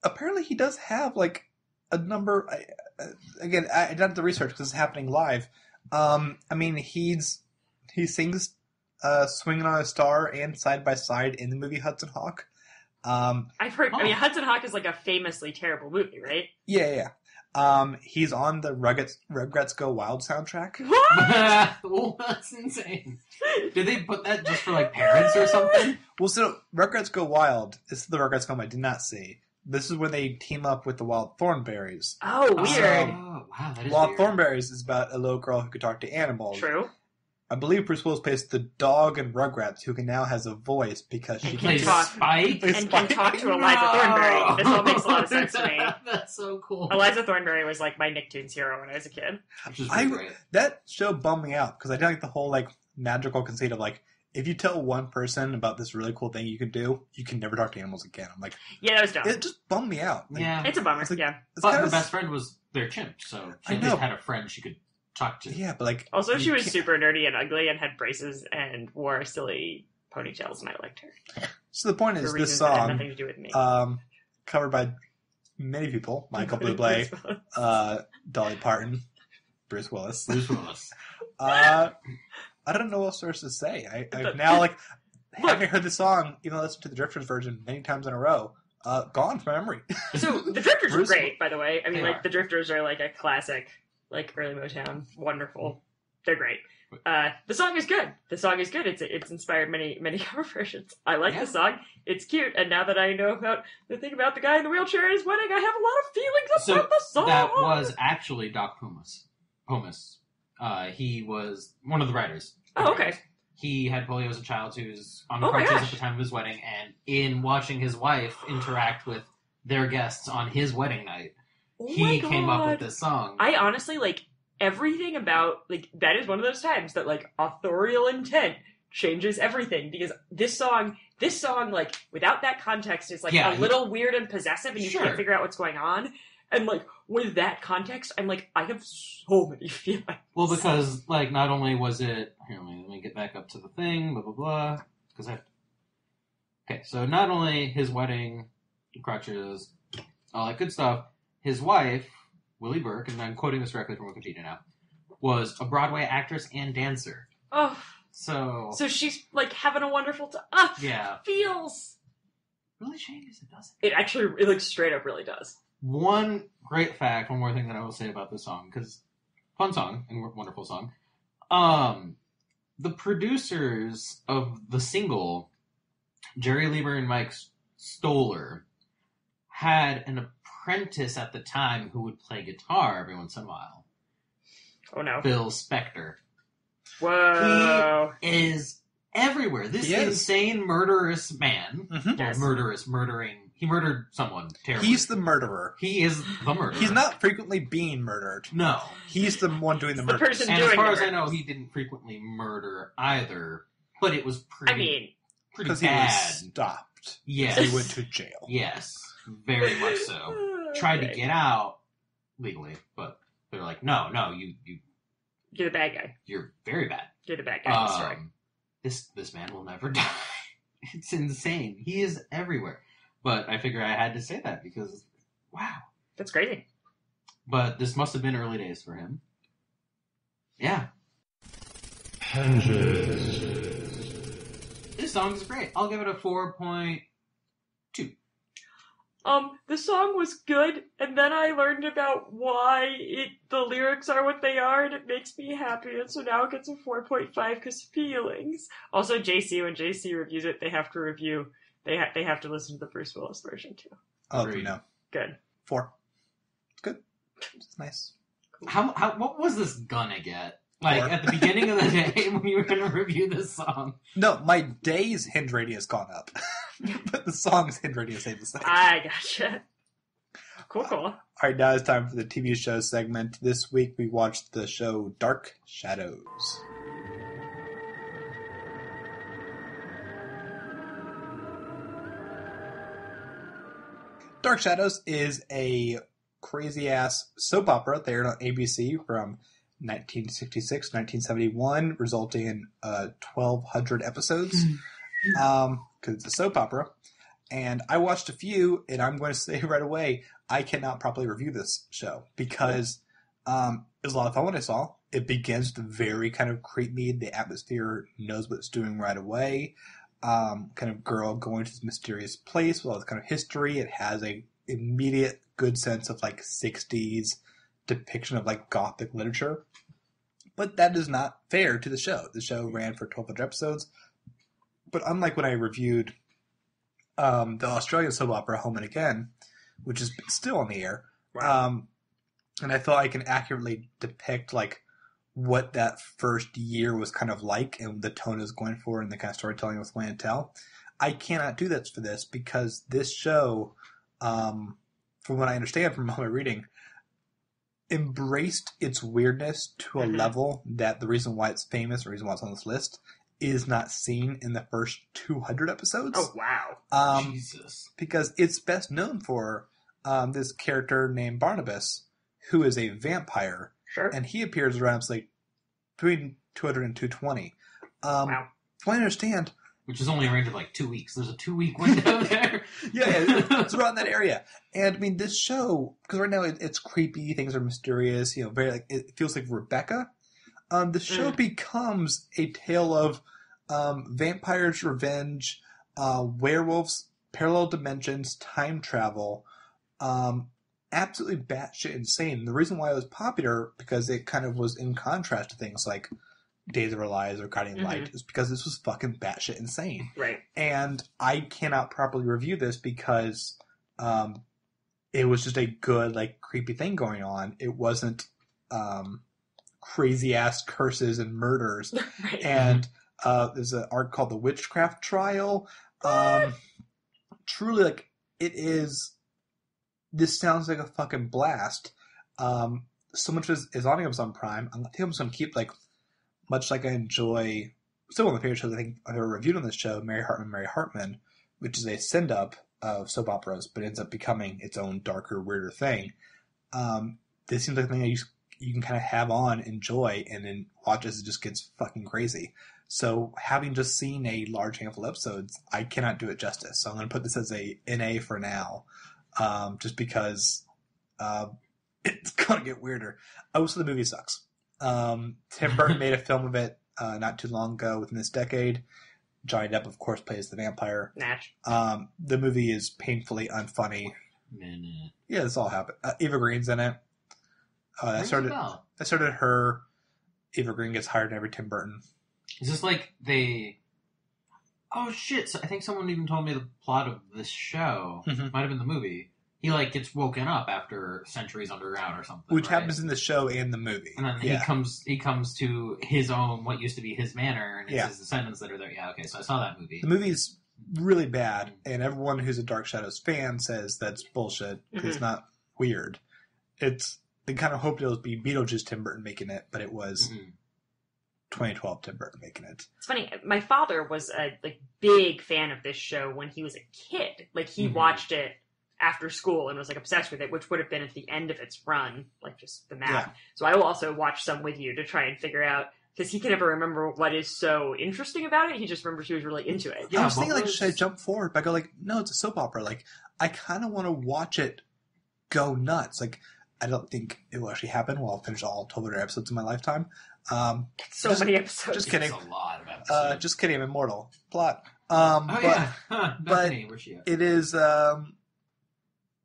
apparently he does have like a number. Again, I did the research because it's happening live. I mean, he sings "Swinging on a Star" and "Side by Side" in the movie Hudson Hawk. I've heard. I mean, Hudson Hawk is like a famously terrible movie, right? Yeah. He's on the Rugrats Go Wild soundtrack. What? Well, that's insane. Did they put that just for like parents or something? Well, so Rugrats Go Wild. This is the Rugrats film I did not see. This is when they team up with the Wild Thornberrys. Oh, weird. Wow, that is Wild weird. Thornberrys is about a little girl who could talk to animals. True. I believe Bruce Willis plays the dog in Rugrats, who now has a voice because she plays Spike and can talk to Eliza Thornberry. This all makes a lot of sense to me. That's so cool. Eliza Thornberry was like my Nicktoons hero when I was a kid. Which is really great. That show bummed me out because I didn't like the whole like magical conceit of like, if you tell one person about this really cool thing you can do, you can never talk to animals again. I'm like, yeah, that was dumb. It just bummed me out. Like, yeah, it's a bummer. Like, yeah, but her best friend was their chimp, so she I at know. least had a friend she could talk to. Yeah, but like, also she was super nerdy and ugly and had braces and wore silly ponytails, and I liked her. So the point is, For this reasons that had song, nothing to do with me. covered by many people: Michael Bublé, Dolly Parton, Bruce Willis. Bruce Willis. I don't know what else there's to say. I've now like having heard the song, even though I listened to the Drifters version many times in a row, gone from memory. So the Drifters are Bruce- great, by the way. I mean, They like are. the Drifters are like a classic, like early Motown, wonderful. They're great. The song is good. It's inspired many cover versions. I like Yeah. the song. It's cute. And now that I know about the thing about the guy in the wheelchair at his wedding, I have a lot of feelings about the song. That was actually Doc Pomus. He was one of the writers. Oh, okay. He had polio as a child who was on Oh my crutches at gosh. the time of his wedding, and in watching his wife interact with their guests on his wedding night, Oh he my came up God. with this song. I honestly like everything about like that is one of those times that like authorial intent changes everything, because this song like without that context is like Yeah, a little weird and possessive and you Sure. can't figure out what's going on, and like with that context I'm like I have so many feelings. Well, because like not only was it here, let me get back up to the thing, blah blah blah. Because okay, so not only his wedding, crutches, all that good stuff. His wife, Willie Burke, and I'm quoting this directly from Wikipedia now, was a Broadway actress and dancer. Oh, So she's like having a wonderful time. yeah, Feels really changes. It doesn't. it like straight up really does. One great fact, one more thing that I will say about this song, because Fun song and wonderful song. The producers of the single, Jerry Lieber and Mike Stoller, had an apprentice at the time who would play guitar every once in a while. Oh no. Phil Spector. Whoa. He is everywhere. This insane murderous man. Yes. Murdering. He murdered someone terribly. He's the murderer. He is the murderer. He's not frequently being murdered. No. He's the one doing the murder. person And doing as far as it. I know, he didn't frequently murder either. But it was pretty, I mean, pretty Because he bad. was stopped. Yes. He went to jail. Yes. Very much so. Tried to get out legally, but they're like, no, you're the bad guy. you're very bad. You're the bad guy in the story. This man will never die. It's insane. He is everywhere. But I figure I had to say that because, wow. That's crazy. But this must have been early days for him. Yeah. This song is great. I'll give it a 4.2. The song was good, and then I learned about why the lyrics are what they are, and it makes me happy, and so now it gets a 4.5 because feelings. Also, JC, when JC reviews it, they have to review, they have to listen to the Bruce Willis version too. Oh, Agreed. no. Good. 4. It's good. It's nice. What was this gonna get? Like, 4. at the beginning of the day when you were gonna review this song? No, my day's hinge rating has gone up. But the song's hinge rating stayed the same. I gotcha. Cool. All right, now it's time for the TV show segment. This week we watched the show Dark Shadows. Dark Shadows is a crazy-ass soap opera that aired on ABC from 1966 1971, resulting in 1,200 episodes. Because it's a soap opera. And I watched a few, and I'm going to say right away, I cannot properly review this show because it was a lot of fun when I saw. It begins with very kind of creepy. The atmosphere knows what it's doing right away. Kind of girl going to this mysterious place with all this kind of history. It has a immediate good sense of like 60s depiction of like gothic literature. But that is not fair to the show. The show ran for 1,200 episodes. But unlike when I reviewed the Australian soap opera Home and Again, which is still on the air, Wow. and I thought I can accurately depict like what that first year was kind of like and the tone is going for and the kind of storytelling with Land Tell. I cannot do that for this because this show, from what I understand from all my reading, embraced its weirdness to a level that the reason why it's famous, the reason why it's on this list, is not seen in the first 200 episodes. Oh, wow. Jesus. Because it's best known for this character named Barnabas, who is a vampire, Sure. and he appears around like between 200 and 220. Wow. From what I understand, Which is only a range of like 2 weeks. There's a 2-week window there. yeah, it's around that area. And I mean, this show, because right now it's creepy, things are mysterious, very like it feels like Rebecca. The show becomes a tale of vampires' revenge, werewolves, parallel dimensions, time travel, absolutely batshit insane. The reason why it was popular, because it kind of was in contrast to things like Days of Our Lives or Guiding Light, is because this was fucking batshit insane. Right. And I cannot properly review this because it was just a good, like, creepy thing going on. It wasn't crazy-ass curses and murders. Right. And there's an arc called The Witchcraft Trial. Truly, like, it is... This sounds like a fucking blast. So much is on Amazon Prime. I think I'm just going to keep, like, much like I enjoy... Still one of my favorite shows I think I've ever reviewed on this show, Mary Hartman, which is a send-up of soap operas, but ends up becoming its own darker, weirder thing. This seems like a thing that you can kind of have on, enjoy, and then watch as it just gets fucking crazy. So having just seen a large handful of episodes, I cannot do it justice. So I'm going to put this as a NA for now, just because it's going to get weirder. Also, the movie sucks. Tim Burton made a film of it not too long ago within this decade. Johnny Depp, of course, plays the vampire. Natch. The movie is painfully unfunny. Yeah, this all happened. Eva Green's in it. That started her. Eva Green gets hired in every Tim Burton. Is this like they? Oh shit! So I think someone even told me the plot of this show might have been the movie. He like gets woken up after centuries underground or something, which happens in the show and the movie. And then he comes to his own what used to be his manor, and it's his descendants that are there. Yeah, okay, so I saw that movie. The movie's really bad, and everyone who's a Dark Shadows fan says that's bullshit. It's not weird. They kind of hoped it would be Beetlejuice Tim Burton making it, but it was 2012 Tim Burton making it. It's funny. My father was a big fan of this show when he was a kid. Like he watched it after school and was like obsessed with it, which would have been at the end of its run, like just the map. Yeah. So I will also watch some with you to try and figure out, because he can never remember what is so interesting about it. He just remembers he was really into it. Yeah, I was thinking, like, should I jump forward? But I go, like, no, it's a soap opera. Like, I kind of want to watch it go nuts. Like, I don't think it will actually happen. Well, I'll finish all 1,200 episodes in my lifetime. Many episodes. Just kidding. That's a lot of episodes. Just kidding. I'm immortal. Plot. But Bethany, where's she at? It is...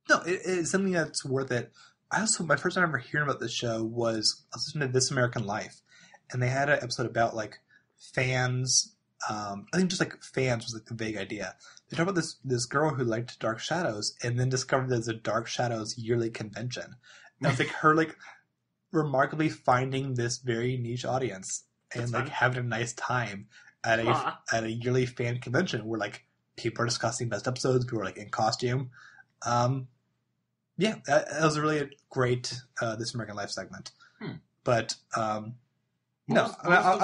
No, it's something that's worth it. My first time ever hearing about this show was I was listening to This American Life, and they had an episode about like fans. I think just like fans was like the vague idea. They talked about this girl who liked Dark Shadows, and then discovered there's a Dark Shadows yearly convention. And it's like her like remarkably finding this very niche audience and like having a nice time at a yearly fan convention where like people are discussing best episodes, people are like in costume. That was a really great This American Life segment. But I'll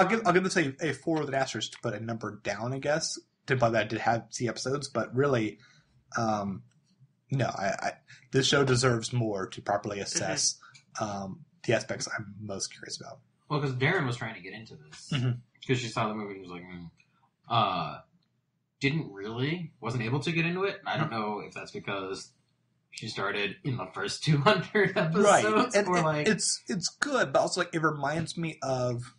give this a 4 with an asterisk to put a number down, I guess. By that I did see episodes, but really, this show deserves more to properly assess the aspects I'm most curious about. Well, because Darren was trying to get into this because she saw the movie and was like, wasn't able to get into it. I don't know if that's because she started in the first 200 episodes, right? And or like it's good, but also like it reminds me of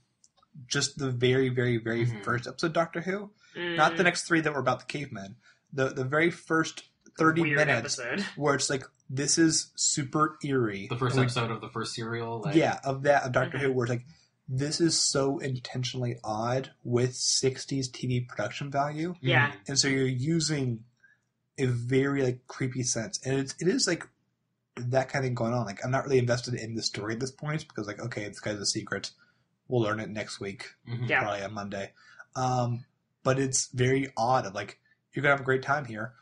just the very, very, very first episode of Doctor Who, not the next 3 that were about the cavemen. The very first 30 minutes episode. Where it's like this is super eerie. The first episode of the first serial, of Doctor Who, where it's like this is so intentionally odd with 60s TV production value. Yeah, and so you're using a very like creepy sense, and it is like that kind of thing going on. Like I'm not really invested in the story at this point because like okay, this guy's a secret. We'll learn it next week, probably on Monday. But it's very odd. Of like you're gonna have a great time here.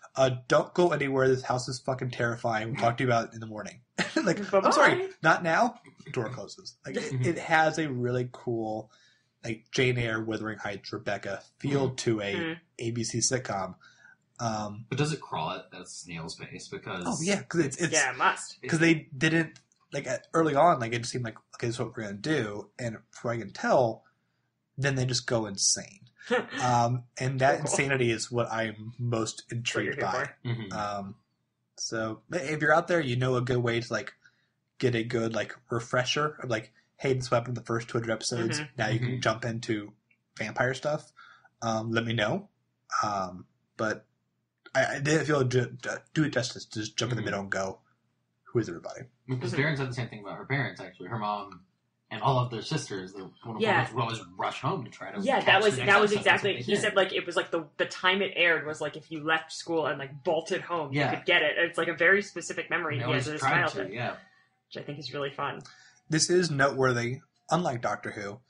Don't go anywhere. This house is fucking terrifying. We'll talk to you about it in the morning. Like I'm sorry, not now. Door closes. Like it has a really cool like Jane Eyre, Wuthering Heights, Rebecca feel to a ABC sitcom. But does it crawl at that snail's pace? Because because it's it must, because they didn't like early on. Like it seemed like okay, this is what we're gonna do, and from what I can tell, then they just go insane. And that insanity is what I'm most intrigued by. So if you're out there, you know a good way to like get a good like refresher of like, hey, this happened in the first 200 episodes. Now you can jump into vampire stuff. Let me know. But I didn't feel do it justice to just jump in the middle and go, who is everybody? Because Darren said the same thing about her parents, actually. Her mom and all of their sisters, they would always rush home to try to that was exactly, he said like it was like the time it aired was like if you left school and like bolted home, you could get it. It's like a very specific memory he has in his childhood. Which I think is really fun. This is noteworthy. Unlike Doctor Who,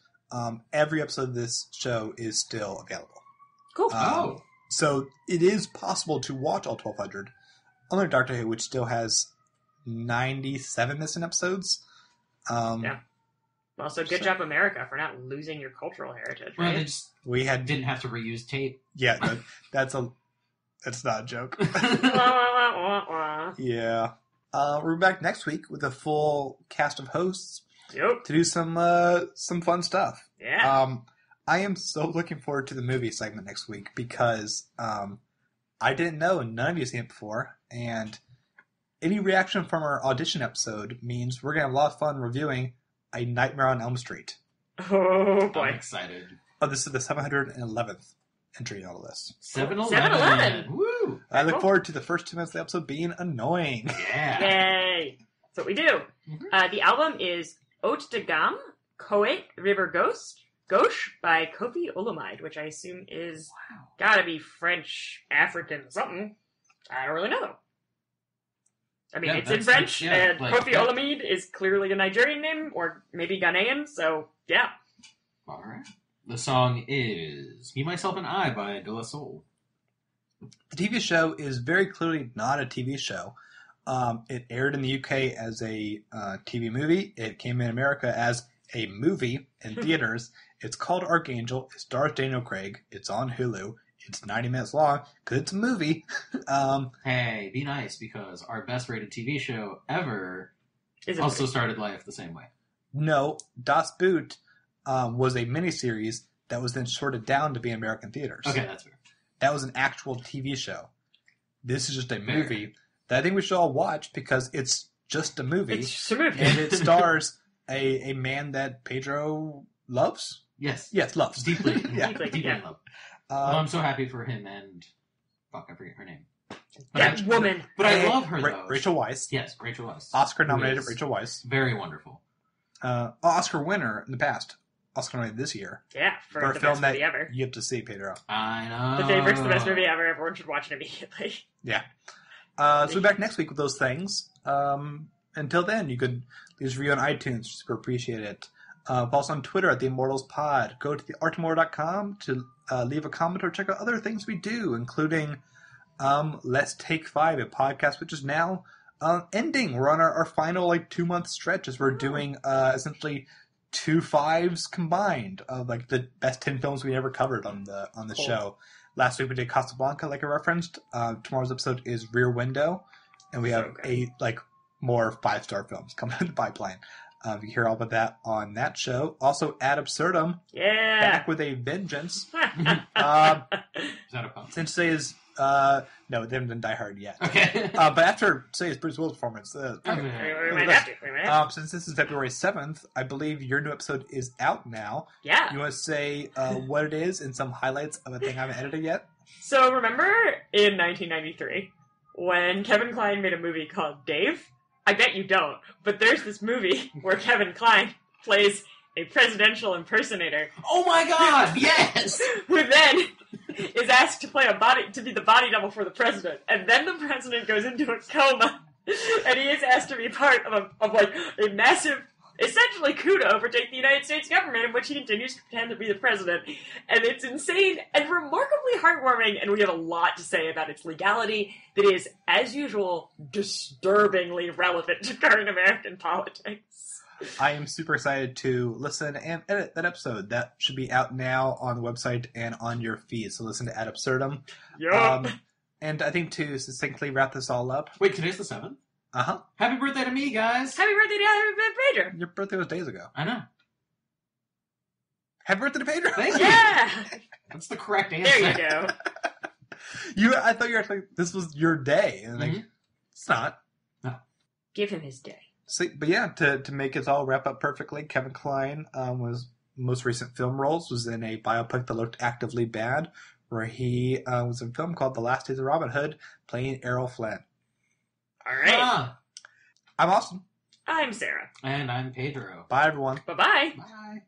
every episode of this show is still available. Cool. So it is possible to watch all 1,200. Unlike Doctor Who, which still has 97 missing episodes. Also, good job, America, for not losing your cultural heritage. Right? Well, didn't have to reuse tape. Yeah, that's not a joke. Yeah. We're back next week with a full cast of hosts to do some fun stuff. Yeah. I am so looking forward to the movie segment next week because I didn't know, and none of you have seen it before, and any reaction from our audition episode means we're going to have a lot of fun reviewing A Nightmare on Elm Street. Oh, boy. I'm excited. Oh, this is the 711th entry on the list. 711. Woo! I look forward to the first 2 minutes of the episode being annoying. Yeah. Yay. what we do. The album is Haute de Gamme, Coet River Gauche by Kofi Olomide, which I assume is gotta be French, African, something. I don't really know. I mean, it's in French, and Kofi Olomide is clearly a Nigerian name, or maybe Ghanaian, so yeah. Alright. The song is Me, Myself, and I by De La Soul. The TV show is very clearly not a TV show. It aired in the UK as a TV movie. It came in America as a movie in theaters. It's called Archangel. It stars Daniel Craig. It's on Hulu. It's 90 minutes long because it's a movie. Hey, be nice, because our best rated TV show ever also started life the same way. No, Das Boot was a miniseries that was then shorted down to be in American theaters. Okay, that's fair. That was an actual TV show. This is just a movie that I think we should all watch because it's just a movie. It's just a movie. And it stars a man that Pedro loves? Yes. Yes, loves. Deeply. Deeply, yeah. love. I'm so happy for him and... Fuck, I forget her name. That woman. But I love her, though. Rachel Weisz. Yes, Rachel Weisz. Oscar-nominated Rachel Weisz. Very wonderful. Oscar winner in the past. Oscar nominated this year. Yeah, for a the film best that movie ever. you have to see, Pedro. I know. The favorite's the best movie ever. Everyone should watch it immediately. Yeah. So we'll be back next week with those things. Until then, you could leave a review on iTunes. Super appreciate it. Follow us on Twitter at the Immortals Pod. Go to theartimore.com to leave a comment or check out other things we do, including Let's Take 5, a podcast which is now ending. We're on our final 2-month stretch as we're doing essentially 2 5s combined of the best 10 films we ever covered on the show. Last week we did Casablanca, like I referenced. Tomorrow's episode is Rear Window, and we have 8 more 5-star films coming in the pipeline. You can hear all about that on that show. Also, Ad Absurdum, back with a vengeance. Is that a pun? Since today is no, they haven't done Die Hard yet. Okay. But after today's Bruce Willis performance, We might have to. Since this is February 7th, I believe your new episode is out now. Yeah. You want to say what it is and some highlights of a thing I haven't edited yet? So remember in 1993 when Kevin Kline made a movie called Dave? I bet you don't, but there's this movie where Kevin Kline plays a presidential impersonator. Oh my god, yes! Who then is asked to be the body double for the president. And then the president goes into a coma, and he is asked to be part of a massive, essentially coup to overtake the United States government, in which he continues to pretend to be the president. And it's insane and remarkably heartwarming, and we have a lot to say about its legality that is, as usual, disturbingly relevant to current American politics. I am super excited to listen and edit that episode. That should be out now on the website and on your feed. So listen to Ad Absurdum. Yup. And I think to succinctly wrap this all up. Wait, today's the 7th? Uh-huh. Happy birthday to me, guys! Happy birthday to Pedro! Your birthday was days ago. I know. Happy birthday to Pedro! Thank you! Yeah! That's the correct answer. There you go. I thought you were like, this was your day. And it's not. No. Give him his day. So, but yeah, to make it all wrap up perfectly, Kevin Kline was most recent film roles was in a biopic that looked actively bad, where he was in a film called The Last Days of Robin Hood, playing Errol Flynn. All right. I'm Austin. I'm Sarah. And I'm Pedro. Bye, everyone. Bye-bye. Bye.